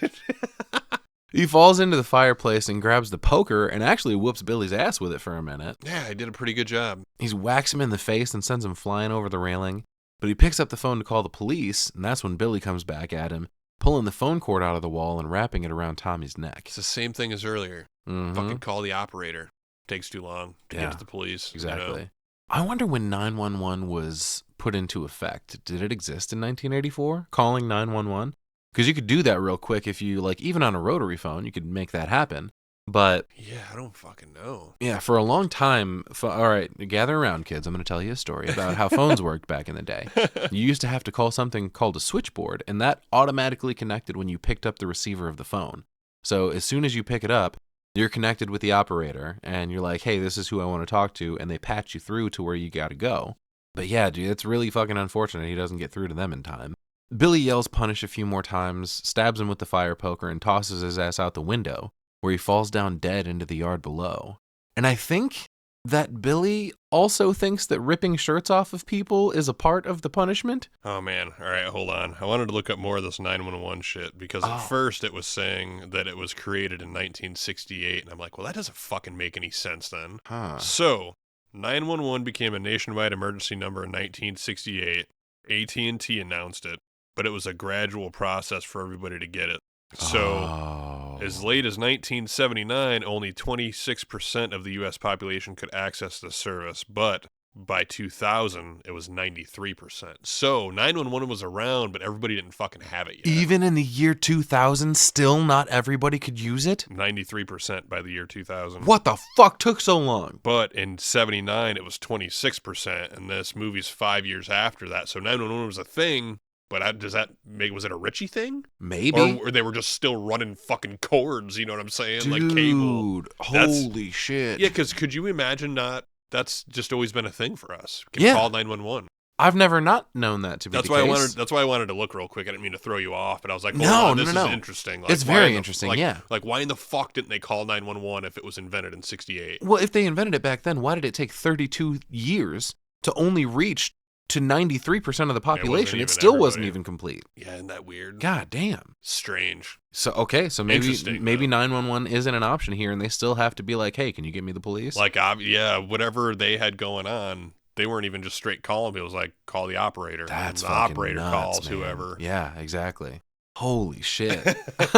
He falls into the fireplace and grabs the poker and actually whoops Billy's ass with it for a minute. Yeah, he did a pretty good job. He whacks him in the face and sends him flying over the railing. But he picks up the phone to call the police, and that's when Billy comes back at him, pulling the phone cord out of the wall and wrapping it around Tommy's neck. It's the same thing as earlier. Mhm. Fucking call the operator. Takes too long to Yeah, get to the police. Exactly. You know? I wonder when 911 was put into effect. Did it exist in 1984? Calling 911? Because you could do that real quick if you, like, even on a rotary phone, you could make that happen. But Yeah, I don't fucking know. yeah, for a long time, all right, gather around, kids. I'm going to tell you a story about how phones worked back in the day. You used to have to call something called a switchboard, and that automatically connected when you picked up the receiver of the phone. So as soon as you pick it up, you're connected with the operator, and you're like, hey, this is who I want to talk to, and they patch you through to where you got to go. But yeah, dude, it's really fucking unfortunate he doesn't get through to them in time. Billy yells punish a few more times, stabs him with the fire poker, and tosses his ass out the window, where he falls down dead into the yard below. And I think that Billy also thinks that ripping shirts off of people is a part of the punishment. Oh, man. All right, hold on. I wanted to look up more of this 911 shit because at first it was saying that it was created in 1968. And I'm like, well, that doesn't fucking make any sense then. Huh. So, 911 became a nationwide emergency number in 1968. AT&T announced it, but it was a gradual process for everybody to get it. So, as late as 1979, only 26% of the U.S. population could access the service, but by 2000, it was 93%. So, 911 was around, but everybody didn't fucking have it yet. Even in the year 2000, still not everybody could use it? 93% by the year 2000. What the fuck took so long? But in 79, it was 26%, and this movie's 5 years after that. So 911 was a thing, but does that was it a Richie thing? Maybe. Or they were just still running fucking cords, you know what I'm saying? Dude, like cable. Holy shit. Yeah, because could you imagine not? That's just always been a thing for us. Yeah. Call 911. I've never not known that to be That's the why case. That's why I wanted to look real quick. I didn't mean to throw you off, but I was like, No, this no. is interesting. Like, It's why very in the- interesting, like- yeah. Like, why in the fuck didn't they call 911 if it was invented in 68? Well, if they invented it back then, why did it take 32 years to only reach to 93% of the population? It even still wasn't everybody. even complete. Yeah, isn't that weird? God damn. Strange. So, okay, so maybe Interesting, 911 isn't an option here, and they still have to be like, hey, can you get me the police? Like, yeah, whatever they had going on, they weren't even just straight calling. It was like, call the operator. That's and the fucking operator nuts, calls man. whoever. Yeah, exactly. Holy shit.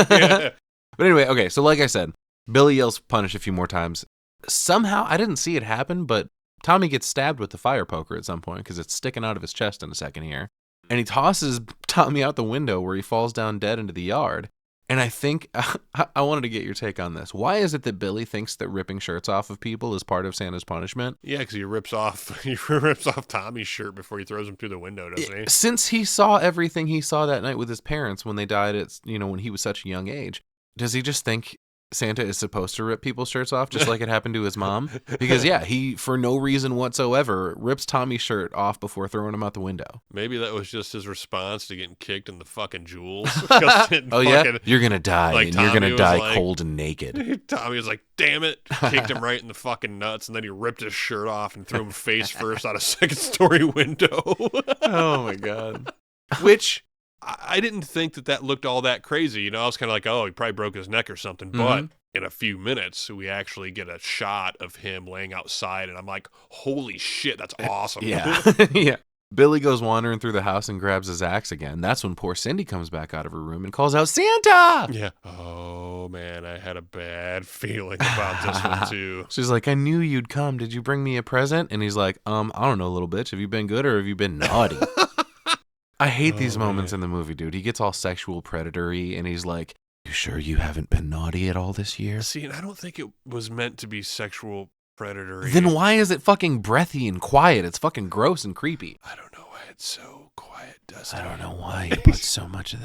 Yeah. But anyway, okay, so like I said, Billy yells punish a few more times. Somehow, I didn't see it happen, but Tommy gets stabbed with the fire poker at some point because it's sticking out of his chest in a second here. And he tosses Tommy out the window where he falls down dead into the yard. And I think, I wanted to get your take on this. Why is it that Billy thinks that ripping shirts off of people is part of Santa's punishment? Yeah, because he rips off Tommy's shirt before he throws him through the window, doesn't he? Since he saw everything he saw that night with his parents when they died at, when he was such a young age, does he just think Santa is supposed to rip people's shirts off just like it happened to his mom? Because yeah, he, for no reason whatsoever, rips Tommy's shirt off before throwing him out the window. Maybe that was just his response to getting kicked in the fucking jewels. Oh yeah? You're gonna die, like, and you're Tommy gonna was die like- cold and naked. Tommy was like, damn it. Kicked him right in the fucking nuts, and then he ripped his shirt off and threw him face first out a second-story window. Oh my god. Which, I didn't think that looked all that crazy. You know, I was kind of like, oh, he probably broke his neck or something. Mm-hmm. But in a few minutes, we actually get a shot of him laying outside, and I'm like, holy shit, that's awesome. Yeah. Yeah. Billy goes wandering through the house and grabs his axe again. That's when poor Cindy comes back out of her room and calls out, Santa! Yeah. Oh, man, I had a bad feeling about this one, too. She's like, I knew you'd come. Did you bring me a present? And he's like, I don't know, little bitch. Have you been good or have you been naughty? I hate these moments in the movie, dude. He gets all sexual predatory and he's like, you sure you haven't been naughty at all this year? See, and I don't think it was meant to be sexual predatory. Then why is it fucking breathy and quiet? It's fucking gross and creepy. I don't know why it's so quiet, Dusty. I don't know why you put so much of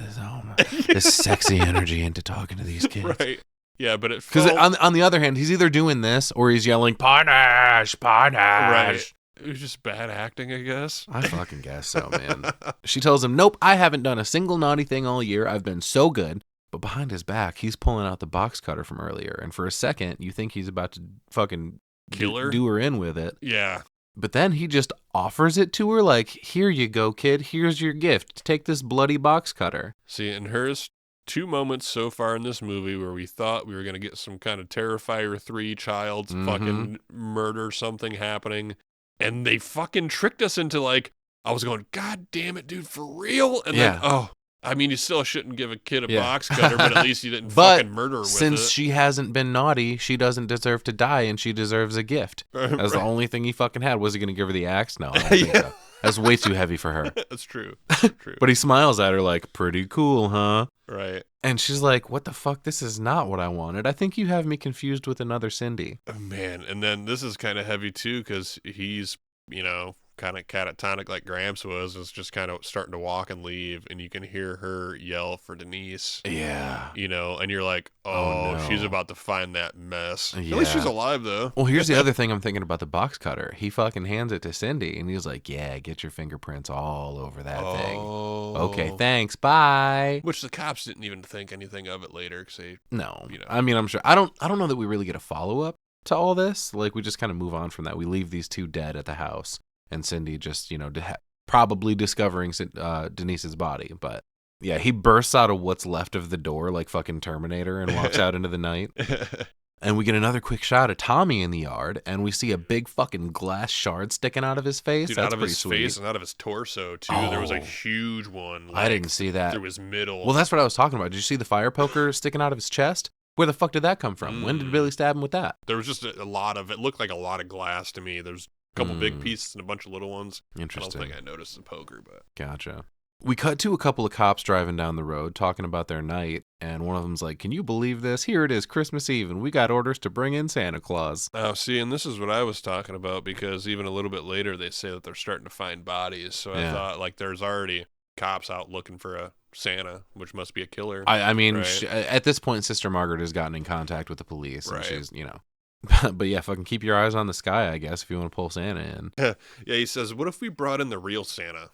this sexy energy into talking to these kids. Right. Yeah, but it Because felt... on the other hand, he's either doing this or he's yelling, punish, punish. Right. It was just bad acting, I guess. I fucking guess so, man. She tells him, nope, I haven't done a single naughty thing all year. I've been so good. But behind his back, he's pulling out the box cutter from earlier. And for a second, you think he's about to fucking Kill her? do her in with it. Yeah. But then he just offers it to her like, here you go, kid. Here's your gift. Take this bloody box cutter. See, and here's 2 moments so far in this movie where we thought we were going to get some kind of Terrifier 3 child's fucking murder something happening. And they fucking tricked us into like, I was going, God damn it, dude, for real? And then, I mean, you still shouldn't give a kid a box cutter, but at least you didn't fucking murder her with since it. she hasn't been naughty, she doesn't deserve to die, and she deserves a gift. That's the only thing he fucking had. Was he going to give her the axe? No, I don't think so. That's way too heavy for her. That's true. True. But he smiles at her like, pretty cool, huh? Right. And she's like, what the fuck? This is not what I wanted. I think you have me confused with another Cindy. Oh, man, and then this is kind of heavy, too, because he's, kind of catatonic like Gramps was just kind of starting to walk and leave, and you can hear her yell for Denise. Yeah. And you're like, oh no. She's about to find that mess. Yeah. At least she's alive, though. Well, here's the other thing I'm thinking about the box cutter. He fucking hands it to Cindy, and he's like, yeah, get your fingerprints all over that thing. Okay, thanks, bye. Which the cops didn't even think anything of it later, because they... No. I mean, I'm sure. I don't know that we really get a follow-up to all this. Like, we just kind of move on from that. We leave these 2 dead at the house. And Cindy just, probably discovering Denise's body. But, yeah, he bursts out of what's left of the door like fucking Terminator and walks out into the night. And we get another quick shot of Tommy in the yard, and we see a big fucking glass shard sticking out of his face. Dude, That's out of pretty his sweet. face and out of his torso, too. There was a huge one. I didn't see that. Through his middle. Well, that's what I was talking about. Did you see the fire poker sticking out of his chest? Where the fuck did that come from? When did Billy stab him with that? There was just a lot of... It looked like a lot of glass to me. There's a couple big pieces and a bunch of little ones. Interesting. I don't think I noticed the poker, but... Gotcha. We cut to a couple of cops driving down the road talking about their night, and one of them's like, can you believe this? Here it is, Christmas Eve, and we got orders to bring in Santa Claus. Oh, see, and this is what I was talking about, because even a little bit later they say that they're starting to find bodies, so I thought, like, there's already cops out looking for a Santa, which must be a killer. I mean, right? At this point, Sister Margaret has gotten in contact with the police, and right. she's, But yeah, fucking keep your eyes on the sky, I guess, if you want to pull Santa in. Yeah, he says, what if we brought in the real Santa?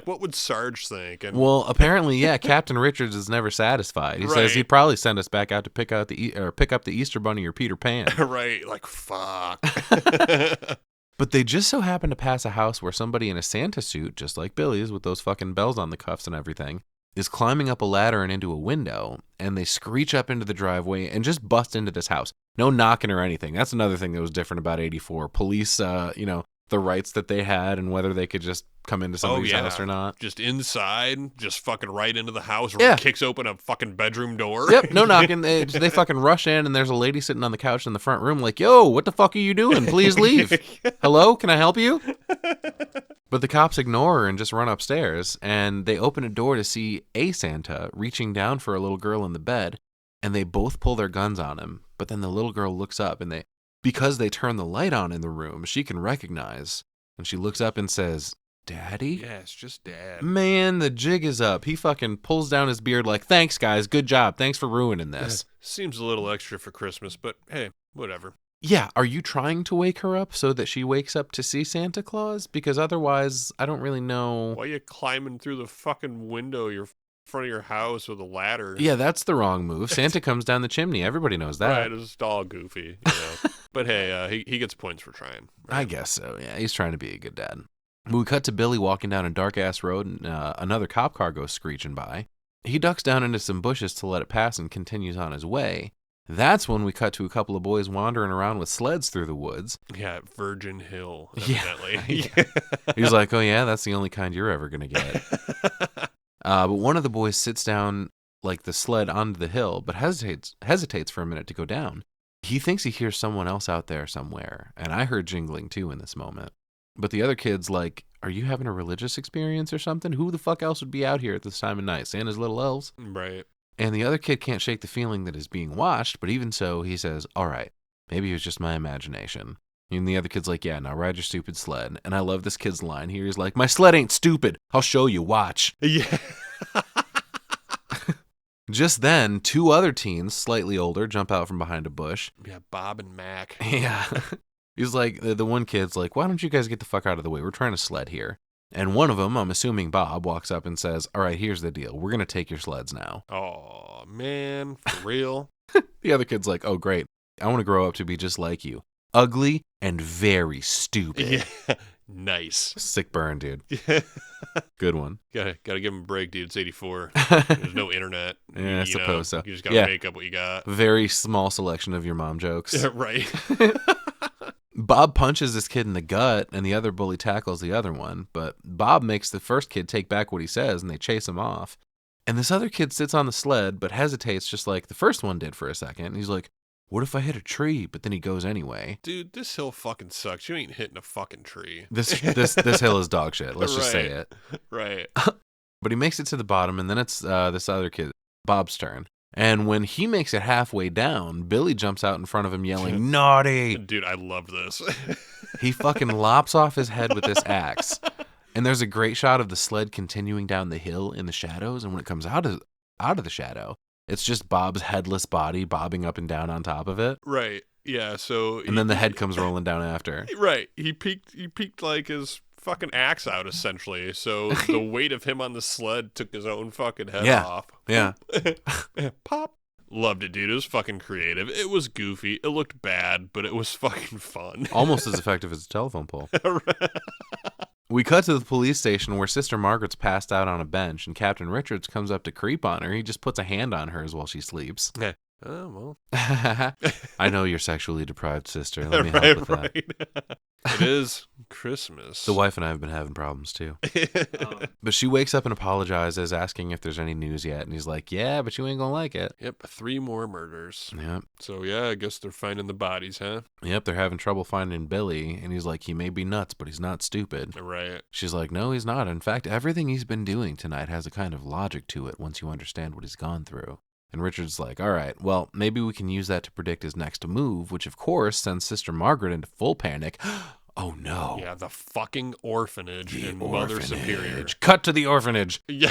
What would Sarge think? And... Well, apparently, yeah, Captain Richards is never satisfied. He says he'd probably send us back out to pick up the Easter Bunny or Peter Pan. Right, like, fuck. But they just so happen to pass a house where somebody in a Santa suit, just like Billy's, with those fucking bells on the cuffs and everything, is climbing up a ladder and into a window, and they screech up into the driveway and just bust into this house. No knocking or anything. That's another thing that was different about 84. Police, the rights that they had and whether they could just come into somebody's house or not. Just inside, just fucking right into the house, kicks open a fucking bedroom door. Yep, no knocking. They fucking rush in, and there's a lady sitting on the couch in the front room like, yo, what the fuck are you doing? Please leave. Hello, can I help you? But the cops ignore her and just run upstairs, and they open a door to see a Santa reaching down for a little girl in the bed, and they both pull their guns on him. But then the little girl looks up, and because they turn the light on in the room, she can recognize, and she looks up and says, Daddy? Yeah, it's just Dad. Man, the jig is up. He fucking pulls down his beard like, thanks, guys. Good job. Thanks for ruining this. Seems a little extra for Christmas, but hey, whatever. Yeah, are you trying to wake her up so that she wakes up to see Santa Claus? Because otherwise, I don't really know. Why are you climbing through the fucking window front of your house with a ladder? Yeah, that's the wrong move. Santa comes down the chimney. Everybody knows that. Right, it's all goofy. But hey, he gets points for trying. Right? I guess so, yeah. He's trying to be a good dad. We cut to Billy walking down a dark-ass road, and another cop car goes screeching by. He ducks down into some bushes to let it pass and continues on his way. That's when we cut to a couple of boys wandering around with sleds through the woods. Yeah, Virgin Hill, Yeah. evidently. He's like, oh yeah, that's the only kind you're ever going to get. But one of the boys sits down like the sled onto the hill, but hesitates for a minute to go down. He thinks he hears someone else out there somewhere, and I heard jingling too in this moment. But the other kid's like, are you having a religious experience or something? Who the fuck else would be out here at this time of night? Santa's little elves? Right. And the other kid can't shake the feeling that is being watched, but even so, he says, all right, maybe it was just my imagination. And the other kid's like, yeah, now ride your stupid sled. And I love this kid's line here. He's like, my sled ain't stupid. I'll show you, watch. Yeah. Just then, two other teens, slightly older, jump out from behind a bush. Yeah, Bob and Mac. Yeah. He's like, the one kid's like, why don't you guys get the fuck out of the way? We're trying to sled here. And one of them, I'm assuming Bob, walks up and says, all right, here's the deal. We're going to take your sleds now. Oh, man, for real? The other kid's like, oh, great. I want to grow up to be just like you. Ugly and very stupid. Yeah, nice. Sick burn, dude. Yeah. Good one. Gotta give him a break, dude. It's 84. There's no internet. Yeah, I suppose so. You just gotta make up what you got. Very small selection of your mom jokes. Yeah, right. Bob punches this kid in the gut, and the other bully tackles the other one, but Bob makes the first kid take back what he says, and they chase him off. And this other kid sits on the sled, but hesitates just like the first one did for a second. And he's like, what if I hit a tree? But then he goes anyway. Dude, this hill fucking sucks. You ain't hitting a fucking tree. This hill is dog shit. Let's just say it. Right. But he makes it to the bottom, and then it's this other kid, Bob's turn. And when he makes it halfway down, Billy jumps out in front of him yelling, naughty! Dude, I love this. He fucking lops off his head with this axe. And there's a great shot of the sled continuing down the hill in the shadows, and when it comes out of the shadow, it's just Bob's headless body bobbing up and down on top of it. Right. Yeah, so... And then the head comes rolling down after. Right. He peeked like his fucking axe out, essentially. So the weight of him on the sled took his own fucking head off. Yeah. Pop. Loved it, dude. It was fucking creative. It was goofy. It looked bad, but it was fucking fun. Almost as effective as a telephone pole. We cut to the police station where Sister Margaret's passed out on a bench, and Captain Richards comes up to creep on her. He just puts a hand on hers while she sleeps. Yeah. Oh, well. I know you're sexually deprived, sister. Let me help with that. It is Christmas. The wife and I have been having problems, too. But she wakes up and apologizes, asking if there's any news yet. And he's like, yeah, but you ain't gonna like it. Yep, 3 more murders. Yep. So, yeah, I guess they're finding the bodies, huh? Yep, they're having trouble finding Billy. And he's like, he may be nuts, but he's not stupid. Right. She's like, no, he's not. In fact, everything he's been doing tonight has a kind of logic to it once you understand what he's gone through. And Richard's like, all right, well, maybe we can use that to predict his next move, which of course sends Sister Margaret into full panic. Oh no. Yeah, the fucking orphanage in Mother Superior. Cut to the orphanage. Yeah.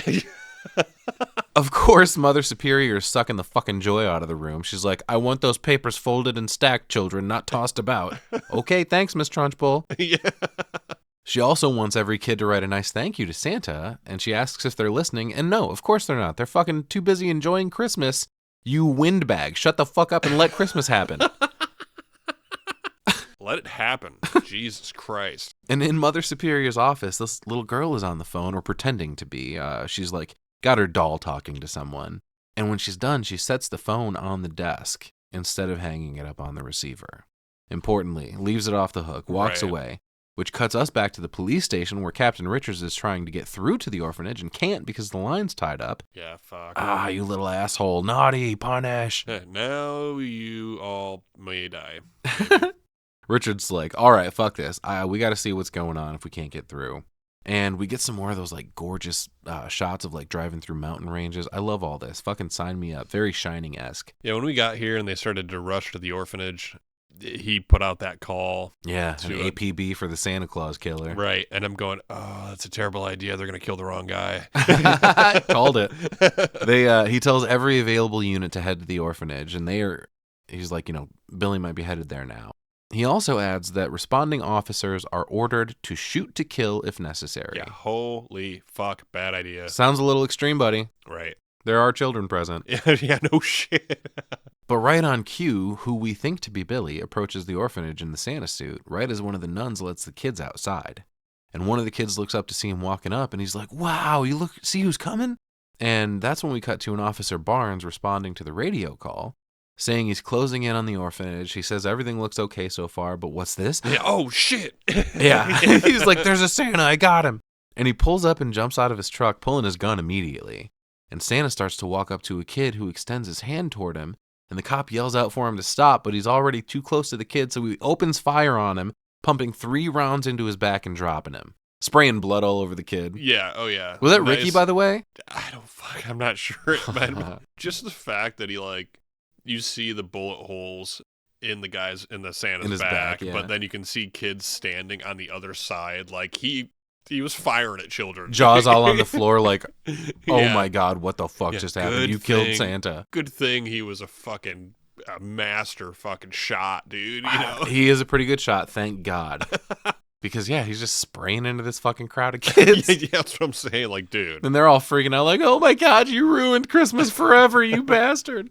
Of course, Mother Superior is sucking the fucking joy out of the room. She's like, I want those papers folded and stacked, children, not tossed about. Okay, thanks, Miss Trunchbull. Yeah. She also wants every kid to write a nice thank you to Santa, and she asks if they're listening, and no, of course they're not. They're fucking too busy enjoying Christmas. You windbag. Shut the fuck up and let Christmas happen. Let it happen. Jesus Christ. And in Mother Superior's office, this little girl is on the phone, or pretending to be. She's like, got her doll talking to someone. And when she's done, she sets the phone on the desk instead of hanging it up on the receiver. Importantly, leaves it off the hook, walks away. Which cuts us back to the police station where Captain Richards is trying to get through to the orphanage and can't because the line's tied up. Yeah, fuck. Ah, you little asshole. Naughty, punish. Now you all may die. Richards like, all right, fuck this. We got to see what's going on if we can't get through. And we get some more of those like gorgeous shots of like driving through mountain ranges. I love all this. Fucking sign me up. Very Shining-esque. Yeah, when we got here and they started to rush to the orphanage, he put out that call. Yeah, an APB for the Santa Claus killer. Right, and I'm going, oh, that's a terrible idea. They're going to kill the wrong guy. Called it. He tells every available unit to head to the orphanage, and he's like, Billy might be headed there now. He also adds that responding officers are ordered to shoot to kill if necessary. Yeah, holy fuck, bad idea. Sounds a little extreme, buddy. Right. There are children present. Yeah, no shit. But right on cue, who we think to be Billy approaches the orphanage in the Santa suit, right as one of the nuns lets the kids outside. And one of the kids looks up to see him walking up, and he's like, wow, you look, see who's coming? And that's when we cut to an Officer Barnes responding to the radio call, saying he's closing in on the orphanage. He says everything looks okay so far, but what's this? Yeah, oh, shit. Yeah. He's like, there's a Santa, I got him. And he pulls up and jumps out of his truck, pulling his gun immediately. And Santa starts to walk up to a kid who extends his hand toward him, and the cop yells out for him to stop, but he's already too close to the kid, so he opens fire on him, pumping 3 rounds into his back and dropping him, spraying blood all over the kid. Yeah, oh yeah. Was that Ricky, by the way? I'm not sure. Just the fact that he, like, you see the bullet holes in the Santa's back, yeah. But then you can see kids standing on the other side, like he was firing at children. Jaws all on the floor, like, oh Yeah. my God, what the fuck just happened? You killed Santa. Good thing he was a master fucking shot, dude. You know? He is a pretty good shot, thank God. Because, yeah, he's just spraying into this fucking crowd of kids. Yeah, that's what I'm saying, like, dude. And they're all freaking out, like, oh my God, you ruined Christmas forever, you bastard.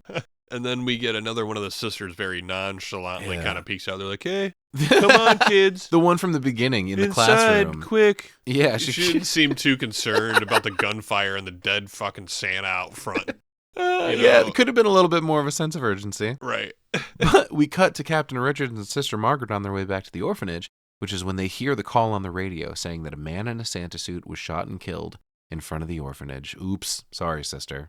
And then we get another one of the sisters very nonchalantly Yeah. kind of peeks out. They're like, hey, come on, kids. The one from the beginning in the Inside, classroom. quick. Yeah, She didn't seem too concerned about the gunfire and the dead fucking Santa out front. Yeah, it could have been a little bit more of a sense of urgency. Right. But we cut to Captain Richards and Sister Margaret on their way back to the orphanage, which is when they hear the call on the radio saying that a man in a Santa suit was shot and killed in front of the orphanage. Oops. Sorry, sister.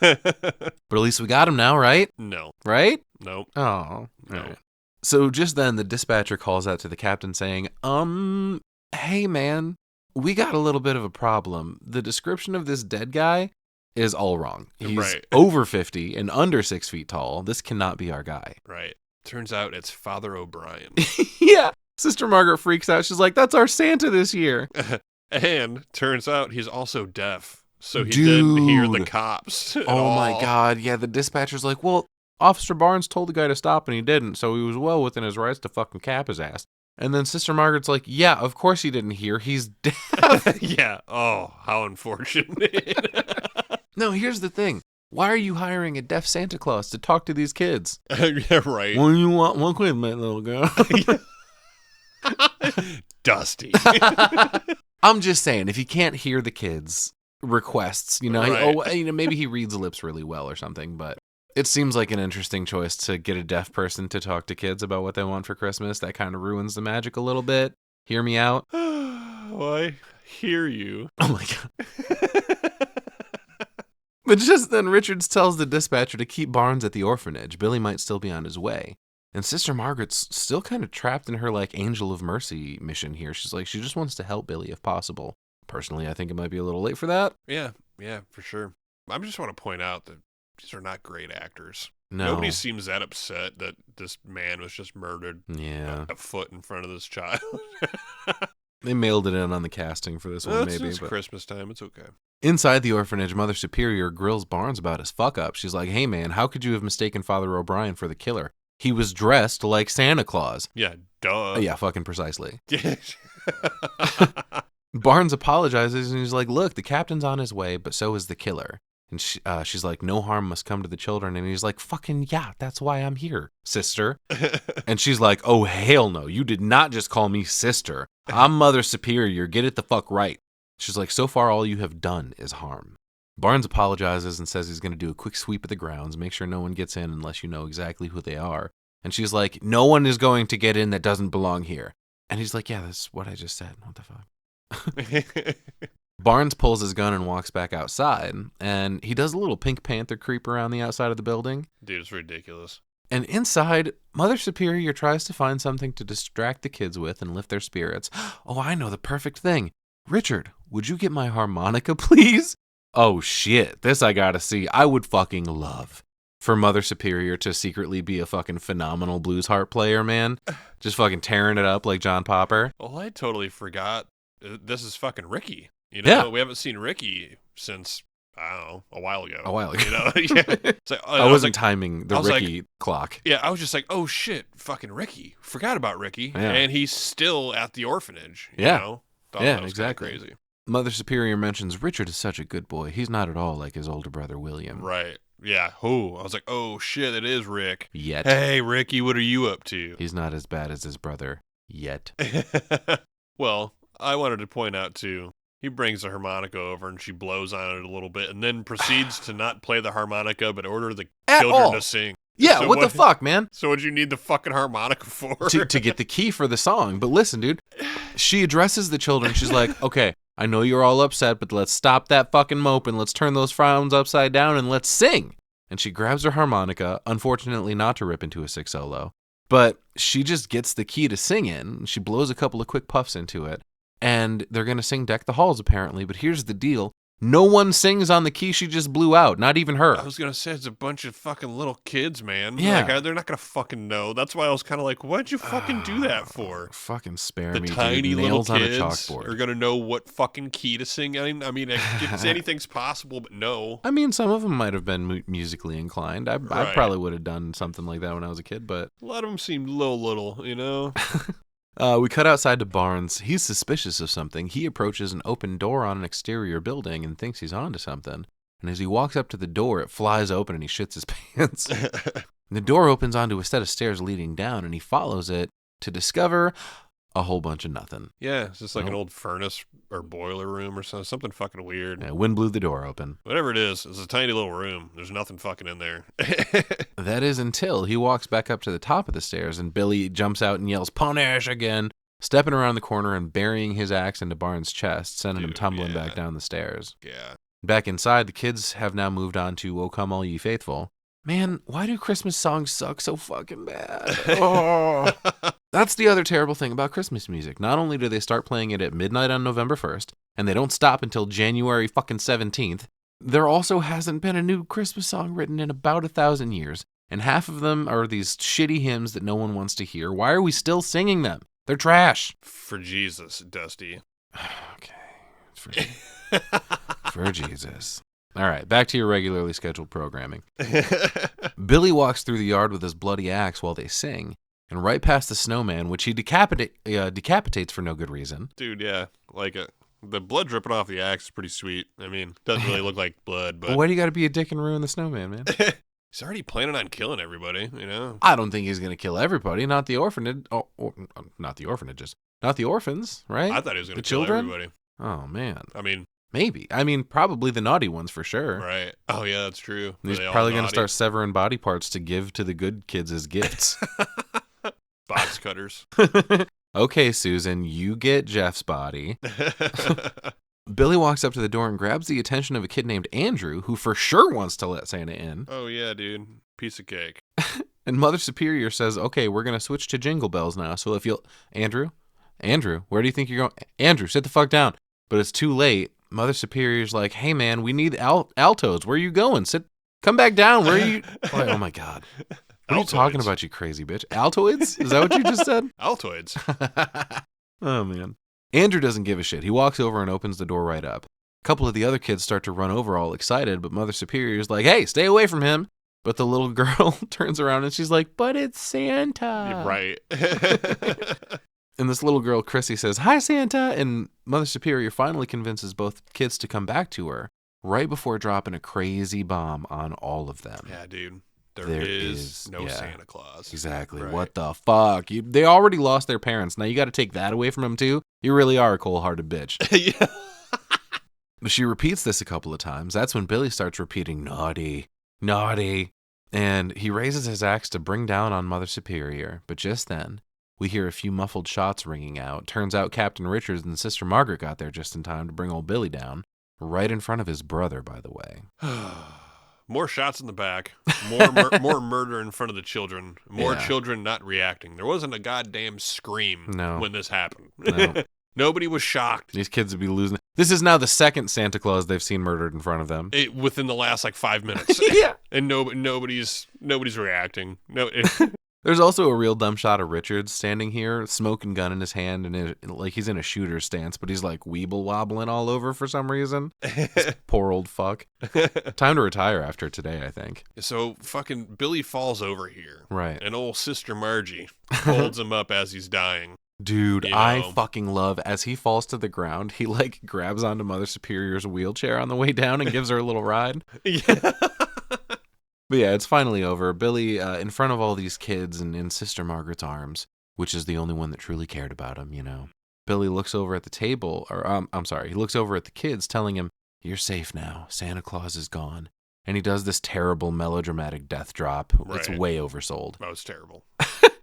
But at least we got him now, right? No. Right? Nope. Oh. No. Right. So just then, the dispatcher calls out to the captain saying, hey, man, we got a little bit of a problem. The description of this dead guy is all wrong. He's Right. over 50 and under 6 feet tall. This cannot be our guy. Right. Turns out it's Father O'Brien. Yeah. Sister Margaret freaks out. She's like, that's our Santa this year. And turns out he's also deaf. So he didn't hear the cops at Oh my all. God. Yeah, the dispatcher's like, well, Officer Barnes told the guy to stop and he didn't, so he was well within his rights to fucking cap his ass. And then Sister Margaret's like, yeah, of course he didn't hear. He's deaf. Yeah. Oh, how unfortunate. No, here's the thing. Why are you hiring a deaf Santa Claus to talk to these kids? Yeah, right. What do you want? One quid, my little girl. Dusty. I'm just saying, if you can't hear the kids' requests, Right. Maybe he reads lips really well or something, but it seems like an interesting choice to get a deaf person to talk to kids about what they want for Christmas. That kind of ruins the magic a little bit. Hear me out? Well, I hear you. Oh my God. But just then, Richards tells the dispatcher to keep Barnes at the orphanage. Billy might still be on his way. And Sister Margaret's still kind of trapped in her, like, Angel of Mercy mission here. She's like, she just wants to help Billy if possible. Personally, I think it might be a little late for that. Yeah, for sure. I just want to point out that these are not great actors. No. Nobody seems that upset that this man was just murdered Yeah. a foot in front of this child. They mailed it in on the casting for this one, maybe. It's But Christmas time. It's okay. inside the orphanage, Mother Superior grills Barnes about his fuck-up. She's like, hey, man, how could you have mistaken Father O'Brien for the killer? He was dressed like Santa Claus. Yeah, duh. Yeah, fucking precisely. Yeah. Barnes apologizes, and he's like, look, the captain's on his way, but so is the killer. And she's like, no harm must come to the children. And he's like, fucking yeah, that's why I'm here, sister. And she's like, oh, hell no, you did not just call me sister. I'm Mother Superior. Get it the fuck right. She's like, so far all you have done is harm. Barnes apologizes and says he's going to do a quick sweep of the grounds, make sure no one gets in unless you know exactly who they are. And she's like, no one is going to get in that doesn't belong here. And he's like, yeah, that's what I just said. What the fuck? Barnes pulls his gun and walks back outside, and he does a little Pink Panther creep around the outside of the building. Dude, it's ridiculous. And inside, Mother Superior tries to find something to distract the kids with and lift their spirits. Oh, I know the perfect thing. Richard, would you get my harmonica, please? Oh, shit. This I gotta see. I would fucking love for Mother Superior to secretly be a fucking phenomenal blues harp player, man. Just fucking tearing it up like John Popper. Well, I totally forgot. This is fucking Ricky. You Yeah. know, we haven't seen Ricky since, I don't know, a while ago. A while ago. You know? Yeah. It's like, I wasn't timing the I was Ricky clock. Yeah, I was just like, oh shit, fucking Ricky. Forgot about Ricky. Yeah. And he's still at the orphanage. You Yeah. know? Thought Yeah, that was kinda exactly. Crazy. Mother Superior mentions Richard is such a good boy. He's not at all like his older brother, William. Right. Yeah. Oh, I was like, oh shit, it is Rick. Yet. Hey, Ricky, what are you up to? He's not as bad as his brother. Yet. Well, I wanted to point out, too, he brings a harmonica over and she blows on it a little bit and then proceeds to not play the harmonica but order the At children all. to sing. Yeah, So what the fuck, man? So what'd you need the fucking harmonica for? to get the key for the song. But listen, dude, she addresses the children. She's like, okay, I know you're all upset, but let's stop that fucking moping. Let's turn those frowns upside down and let's sing. And she grabs her harmonica, unfortunately not to rip into a sick solo, but she just gets the key to sing in. She blows a couple of quick puffs into it, and they're going to sing Deck the Halls, apparently. But here's the deal. No one sings on the key she just blew out, not even her. I was going to say, it's a bunch of fucking little kids, man. Yeah. Like, they're not going to fucking know. That's why I was kind of like, what'd you fucking do that for? Fucking spare The me, tiny dude. little Nails on a kids chalkboard. are going to know what fucking key to sing. I mean, if anything's possible, but no. I mean, some of them might have been musically inclined. I Right. probably would have done something like that when I was a kid, but... A lot of them seemed little, you know? We cut outside to Barnes. He's suspicious of something. He approaches an open door on an exterior building and thinks he's onto something. And as he walks up to the door, it flies open and he shits his pants. The door opens onto a set of stairs leading down, and he follows it to discover a whole bunch of nothing. Yeah, it's just like an Nope. old furnace or boiler room or something fucking weird. Yeah, wind blew the door open. Whatever it is, it's a tiny little room. There's nothing fucking in there. That is until he walks back up to the top of the stairs, and Billy jumps out and yells, "Punish!" again, stepping around the corner and burying his axe into Barnes' chest, sending him Dude, tumbling yeah. back down the stairs. Yeah. Back inside, the kids have now moved on to "O Come All Ye Faithful." Man, why do Christmas songs suck so fucking bad? Oh. That's the other terrible thing about Christmas music. Not only do they start playing it at midnight on November 1st, and they don't stop until January fucking 17th, there also hasn't been a new Christmas song written in about 1,000 years, and half of them are these shitty hymns that no one wants to hear. Why are we still singing them? They're trash. For Jesus, Dusty. Okay. For Jesus. All right, back to your regularly scheduled programming. Billy walks through the yard with his bloody axe while they sing, and right past the snowman, which he decapitates for no good reason. Dude, yeah. Like, the blood dripping off the axe is pretty sweet. I mean, doesn't really look like blood, but... Why do you got to be a dick and ruin the snowman, man? He's already planning on killing everybody, you know? I don't think he's going to kill everybody, not the orphanage. Not the orphanages. Not the orphans, right? I thought he was going The to kill children? everybody. Oh, man. I mean, Maybe. I mean, probably the naughty ones for sure. right. Oh, yeah, that's true. Were He's they all probably going to naughty? start severing body parts to give to the good kids as gifts. Box cutters. Okay, Susan, you get Jeff's body. Billy walks up to the door and grabs the attention of a kid named Andrew, who for sure wants to let Santa in. Oh, yeah, dude. Piece of cake. And Mother Superior says, okay, we're going to switch to Jingle Bells now. So if you'll... Andrew, where do you think you're going? Andrew, sit the fuck down. But it's too late. Mother Superior's like, hey, man, we need altos. Where are you going? Come back down. Where are you? Like, oh, my God. What are you talking Altoids. about, you crazy bitch? Altoids? Is that what you just said? Altoids. Oh, man. Andrew doesn't give a shit. He walks over and opens the door right up. A couple of the other kids start to run over all excited, but Mother Superior's like, hey, stay away from him. But the little girl turns around and she's like, but it's Santa. Right. And this little girl, Chrissy, says, hi, Santa. And Mother Superior finally convinces both kids to come back to her right before dropping a crazy bomb on all of them. Yeah, dude. There There is- is no yeah. Santa Claus. Exactly. Right. What the fuck? They already lost their parents. Now you got to take that away from them, too? You really are a cold-hearted bitch. Yeah. But she repeats this a couple of times. That's when Billy starts repeating, naughty, naughty. And he raises his axe to bring down on Mother Superior. But just then, we hear a few muffled shots ringing out. Turns out Captain Richards and Sister Margaret got there just in time to bring old Billy down. Right in front of his brother, by the way. More shots in the back. More murder in front of the children. More Yeah. children not reacting. There wasn't a goddamn scream No. when this happened. No. Nobody was shocked These kids would be losing. This is now the second Santa Claus they've seen murdered in front of them. within the last like 5 minutes. Yeah. And nobody's reacting. No. There's also a real dumb shot of Richards standing here, smoking gun in his hand, and like he's in a shooter stance, but he's like weeble wobbling all over for some reason. This poor old fuck. Time to retire after today, I think. So fucking Billy falls over here. Right. And old Sister Margie holds him up as he's dying. Dude, You I know. fucking love, as he falls to the ground, he like grabs onto Mother Superior's wheelchair on the way down and gives her a little ride. Yeah. But yeah, it's finally over. Billy, in front of all these kids and in Sister Margaret's arms, which is the only one that truly cared about him, you know. Billy looks over at the table, or I'm sorry, he looks over at the kids telling him, "You're safe now. Santa Claus is gone." And he does this terrible melodramatic death drop. It's Right. way oversold. That was terrible.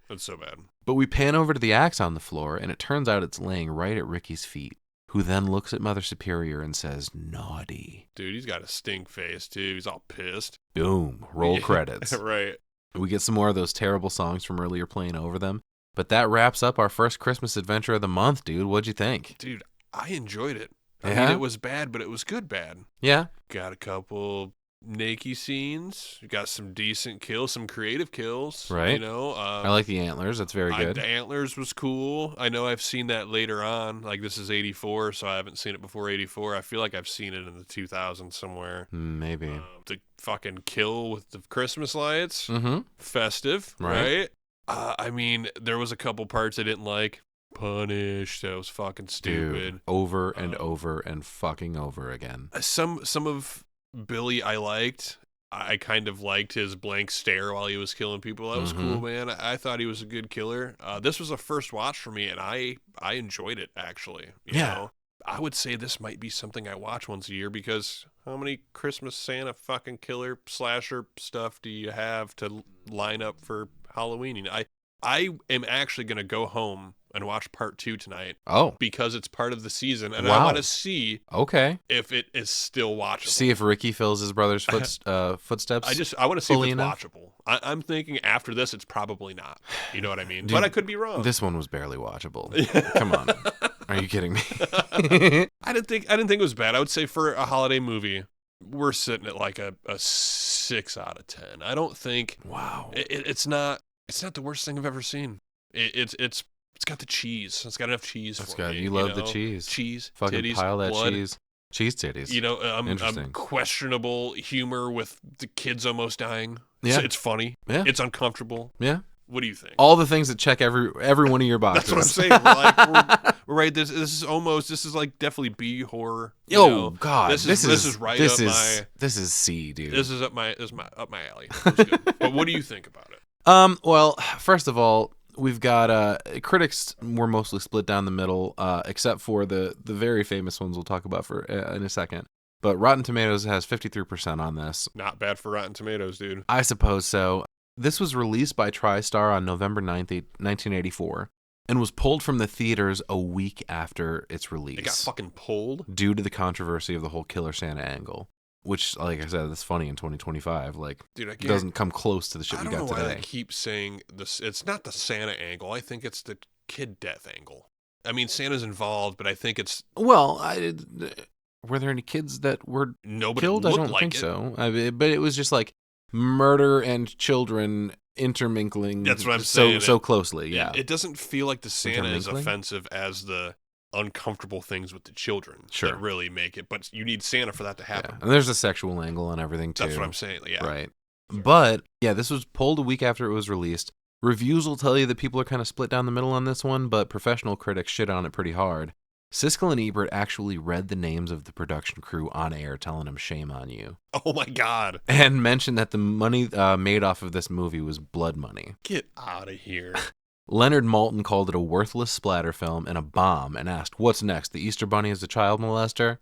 That's so bad. But we pan over to the axe on the floor, and it turns out it's laying right at Ricky's feet, who then looks at Mother Superior and says, "Naughty." Dude, he's got a stink face, too. He's all pissed. Boom. Roll Yeah, credits. Right. We get some more of those terrible songs from earlier playing over them. But that wraps up our first Christmas adventure of the month, dude. What'd you think? Dude, I enjoyed it. I Yeah? mean, it was bad, but it was good bad. Yeah? Got a couple naked scenes. You got some decent kills, some creative kills. Right. You know, I like the antlers. That's very good. The antlers was cool. I know I've seen that later on. Like, this is 84, so I haven't seen it before 84. I feel like I've seen it in the 2000s somewhere. Maybe. The fucking kill with the Christmas lights. Mm-hmm. Festive, Right. right? I mean, there was a couple parts I didn't like. Punish. That was fucking stupid. Dude, over and over and fucking over again. Some of Billy I liked. I kind of liked his blank stare while he was killing people. That was cool, man. I thought he was a good killer. This was a first watch for me, and I enjoyed it, actually. You know? I would say this might be something I watch once a year, because how many Christmas Santa fucking killer slasher stuff do you have to line up for Halloween? You know, I am actually going to go home and watch part 2 tonight. Oh. Because it's part of the season, and Wow. I want to see if it is still watchable. See if Ricky fills his brother's footsteps. I want to see if fully it's enough? watchable. I'm thinking after this, it's probably not. You know what I mean? Dude, but I could be wrong. This one was barely watchable. Come on. Are you kidding me? I didn't think it was bad. I would say for a holiday movie, we're sitting at like a 6 out of 10. I don't think. Wow. It's not the worst thing I've ever seen. It's got the cheese. It's got enough cheese That's for good. me. You love the cheese. Cheese, Fucking titties, pile that blood. cheese. Cheese titties. You know, Interesting. questionable humor with the kids almost dying. Yeah. It's funny. Yeah. It's uncomfortable. Yeah. What do you think? All the things that check every one of your boxes. That's what I'm saying. We're right. This is like definitely B horror. you Oh know. God, this is right up my. This is C, dude. This is up my alley. It was good. But what do you think about it? Well, first of all, we've got critics were mostly split down the middle, except for the very famous ones we'll talk about in a second. But Rotten Tomatoes has 53% on this. Not bad for Rotten Tomatoes, dude. I suppose so. This was released by TriStar on November 9th, 1984, and was pulled from the theaters a week after its release. It got fucking pulled? Due to the controversy of the whole Killer Santa angle, which, like I said, that's funny in 2025. Like, dude, it doesn't come close to the shit we got I don't know today. why I keep saying this. It's not the Santa angle. I think it's the kid death angle. I mean, Santa's involved, but I think it's... Well, were there any kids that were killed? I don't think so. But it was just like murder and children intermingling. That's what I'm saying. So closely, yeah. It doesn't feel like the Santa is Intermingling? offensive as the uncomfortable things with the children Sure. that really make it. But you need Santa for that to Yeah. happen. And there's a sexual angle and everything, too. That's what I'm saying. Yeah. Right. But, yeah, this was pulled a week after it was released. Reviews will tell you that people are kind of split down the middle on this one, but professional critics shit on it pretty hard. Siskel and Ebert actually read the names of the production crew on air, telling them shame on you. Oh, my God. And mentioned that the money made off of this movie was blood money. Get out of here. Leonard Maltin called it a worthless splatter film and a bomb and asked, "What's next? The Easter Bunny is a child molester?"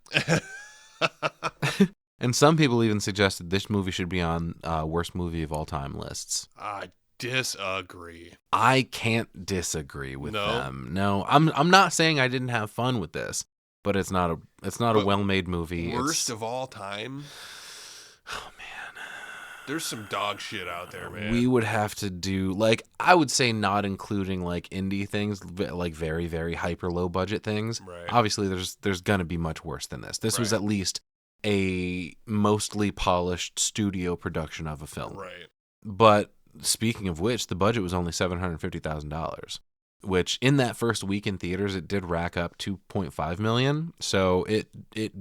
And some people even suggested this movie should be on worst movie of all time lists. I disagree. I can't disagree with No? them. No, I'm not saying I didn't have fun with this, but it's not a well-made movie. Worst of all time? Oh man. There's some dog shit out there, man. We would have to do, like, I would say not including like indie things, like very, very hyper low budget things. Right. Obviously there's gonna be much worse than this. This was Right. at least a mostly polished studio production of a film. Right. But speaking of which, the budget was only $750,000, which in that first week in theaters, it did rack up $2.5 million. So it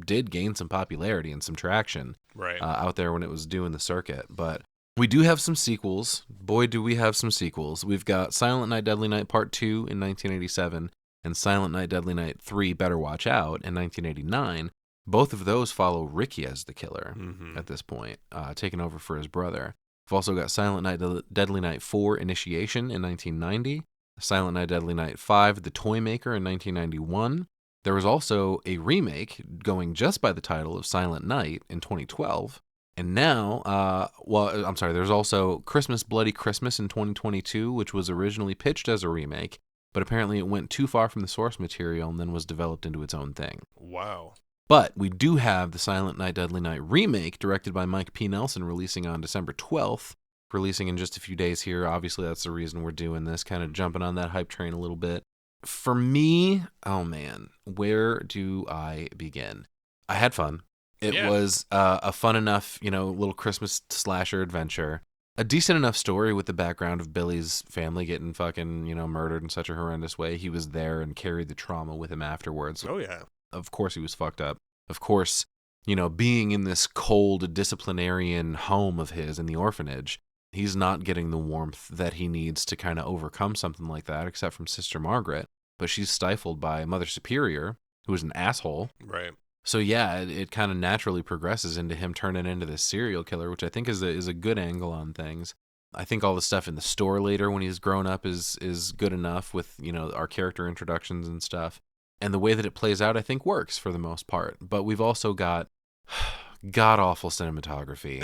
did gain some popularity and some traction Right. out there when it was doing the circuit. But we do have some sequels. Boy, do we have some sequels. We've got Silent Night, Deadly Night Part 2 in 1987 and Silent Night, Deadly Night 3, Better Watch Out in 1989. Both of those follow Ricky as the killer at this point, taking over for his brother. We've also got Silent Night, Deadly Night 4, Initiation in 1990, Silent Night, Deadly Night 5, The Toy Maker in 1991. There was also a remake going just by the title of Silent Night in 2012. And now, there's also Christmas Bloody Christmas in 2022, which was originally pitched as a remake, but apparently it went too far from the source material and then was developed into its own thing. Wow. But we do have the Silent Night, Deadly Night remake, directed by Mike P. Nelson, releasing on December 12th, releasing in just a few days here. Obviously, that's the reason we're doing this, kind of jumping on that hype train a little bit. For me, oh man, where do I begin? I had fun. It was a fun enough, little Christmas slasher adventure. A decent enough story with the background of Billy's family getting fucking, murdered in such a horrendous way. He was there and carried the trauma with him afterwards. Oh, yeah. Of course he was fucked up. Of course, being in this cold disciplinarian home of his in the orphanage, he's not getting the warmth that he needs to kind of overcome something like that, except from Sister Margaret. But she's stifled by Mother Superior, who is an asshole. Right. So yeah, it kind of naturally progresses into him turning into this serial killer, which I think is a good angle on things. I think all the stuff in the store later when he's grown up is good enough with, our character introductions and stuff. And the way that it plays out, I think, works for the most part. But we've also got god-awful cinematography.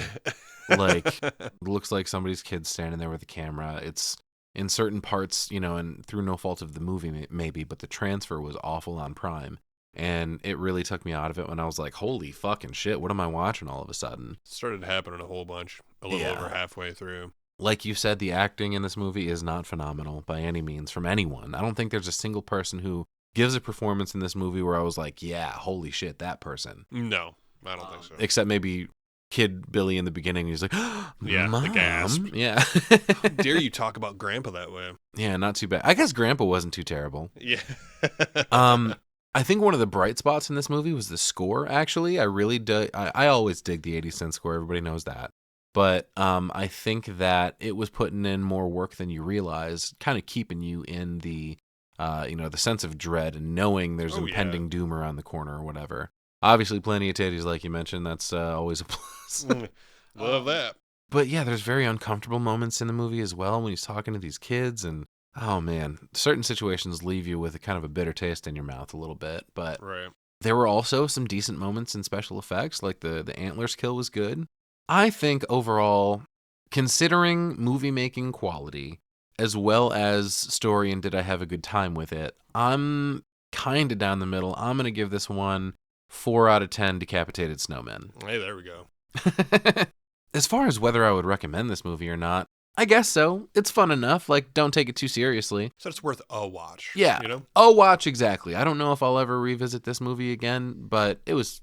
Like, looks like somebody's kid standing there with a camera. It's in certain parts, and through no fault of the movie maybe, but the transfer was awful on Prime. And it really took me out of it when I was like, holy fucking shit, what am I watching all of a sudden? Started happening a whole bunch, a little over halfway through. Like you said, the acting in this movie is not phenomenal by any means from anyone. I don't think there's a single person who gives a performance in this movie where I was like, yeah, holy shit, that person. No, I don't think so. Except maybe Kid Billy in the beginning. He's like, yeah, Mom? the gasp. Yeah. How dare you talk about Grandpa that way? Yeah, not too bad. I guess Grandpa wasn't too terrible. Yeah. I think one of the bright spots in this movie was the score, actually. I really do. I always dig the 80 cent score. Everybody knows that. But I think that it was putting in more work than you realize, kind of keeping you in the, the sense of dread and knowing there's impending doom around the corner or whatever. Obviously, plenty of titties, like you mentioned. That's always a plus. Love that. But yeah, there's very uncomfortable moments in the movie as well when he's talking to these kids. And, oh man, certain situations leave you with a kind of a bitter taste in your mouth a little bit. But there were also some decent moments in special effects, like the antlers kill was good. I think overall, considering movie-making quality, as well as story and did I have a good time with it, I'm kind of down the middle. I'm going to give this one 4 out of 10 decapitated snowmen. Hey, there we go. As far as whether I would recommend this movie or not, I guess so. It's fun enough. Like, don't take it too seriously. So it's worth a watch. Yeah, a watch, exactly. I don't know if I'll ever revisit this movie again, but it was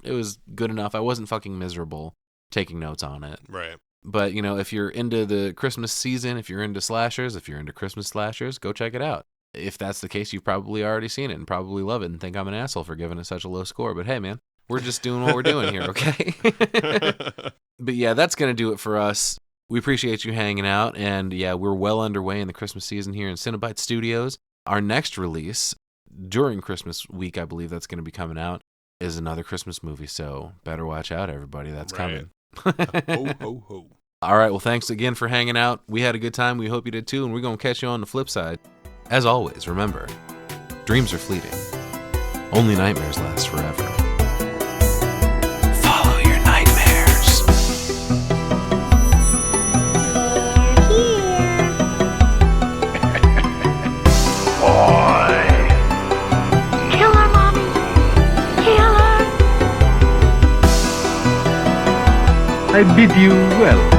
good enough. I wasn't fucking miserable taking notes on it. Right. But, if you're into the Christmas season, if you're into slashers, if you're into Christmas slashers, go check it out. If that's the case, you've probably already seen it and probably love it and think I'm an asshole for giving it such a low score. But hey, man, we're just doing what we're doing here, okay? But yeah, that's going to do it for us. We appreciate you hanging out. And yeah, we're well underway in the Christmas season here in Cinebytes Studios. Our next release during Christmas week, I believe that's going to be coming out, is another Christmas movie. So better watch out, everybody. That's coming. Ho, ho, ho. All right. Well, thanks again for hanging out. We had a good time. We hope you did too. And we're going to catch you on the flip side. As always, remember, dreams are fleeting. Only nightmares last forever. Follow your nightmares. Boy. Kill her, Mommy. Kill her. I bid you welcome.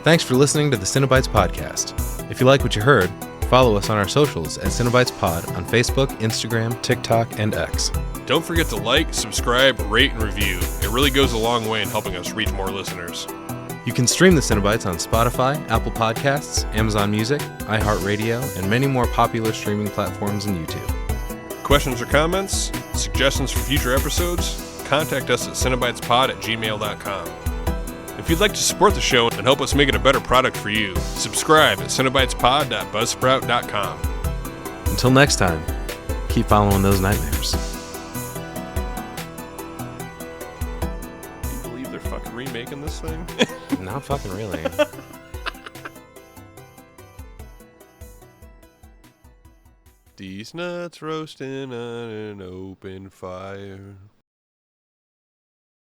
Thanks for listening to the Cinebytes podcast. If you like what you heard, follow us on our socials at Cinebytes Pod on Facebook, Instagram, TikTok, and X. Don't forget to like, subscribe, rate, and review. It really goes a long way in helping us reach more listeners. You can stream the Cinebytes on Spotify, Apple Podcasts, Amazon Music, iHeartRadio, and many more popular streaming platforms and YouTube. Questions or comments? Suggestions for future episodes? Contact us at cinebytespod@gmail.com. If you'd like to support the show and help us make it a better product for you, subscribe at cinebytespod.buzzsprout.com. Until next time, keep following those nightmares. fucking remaking this thing? Not fucking really. These nuts roasting on an open fire.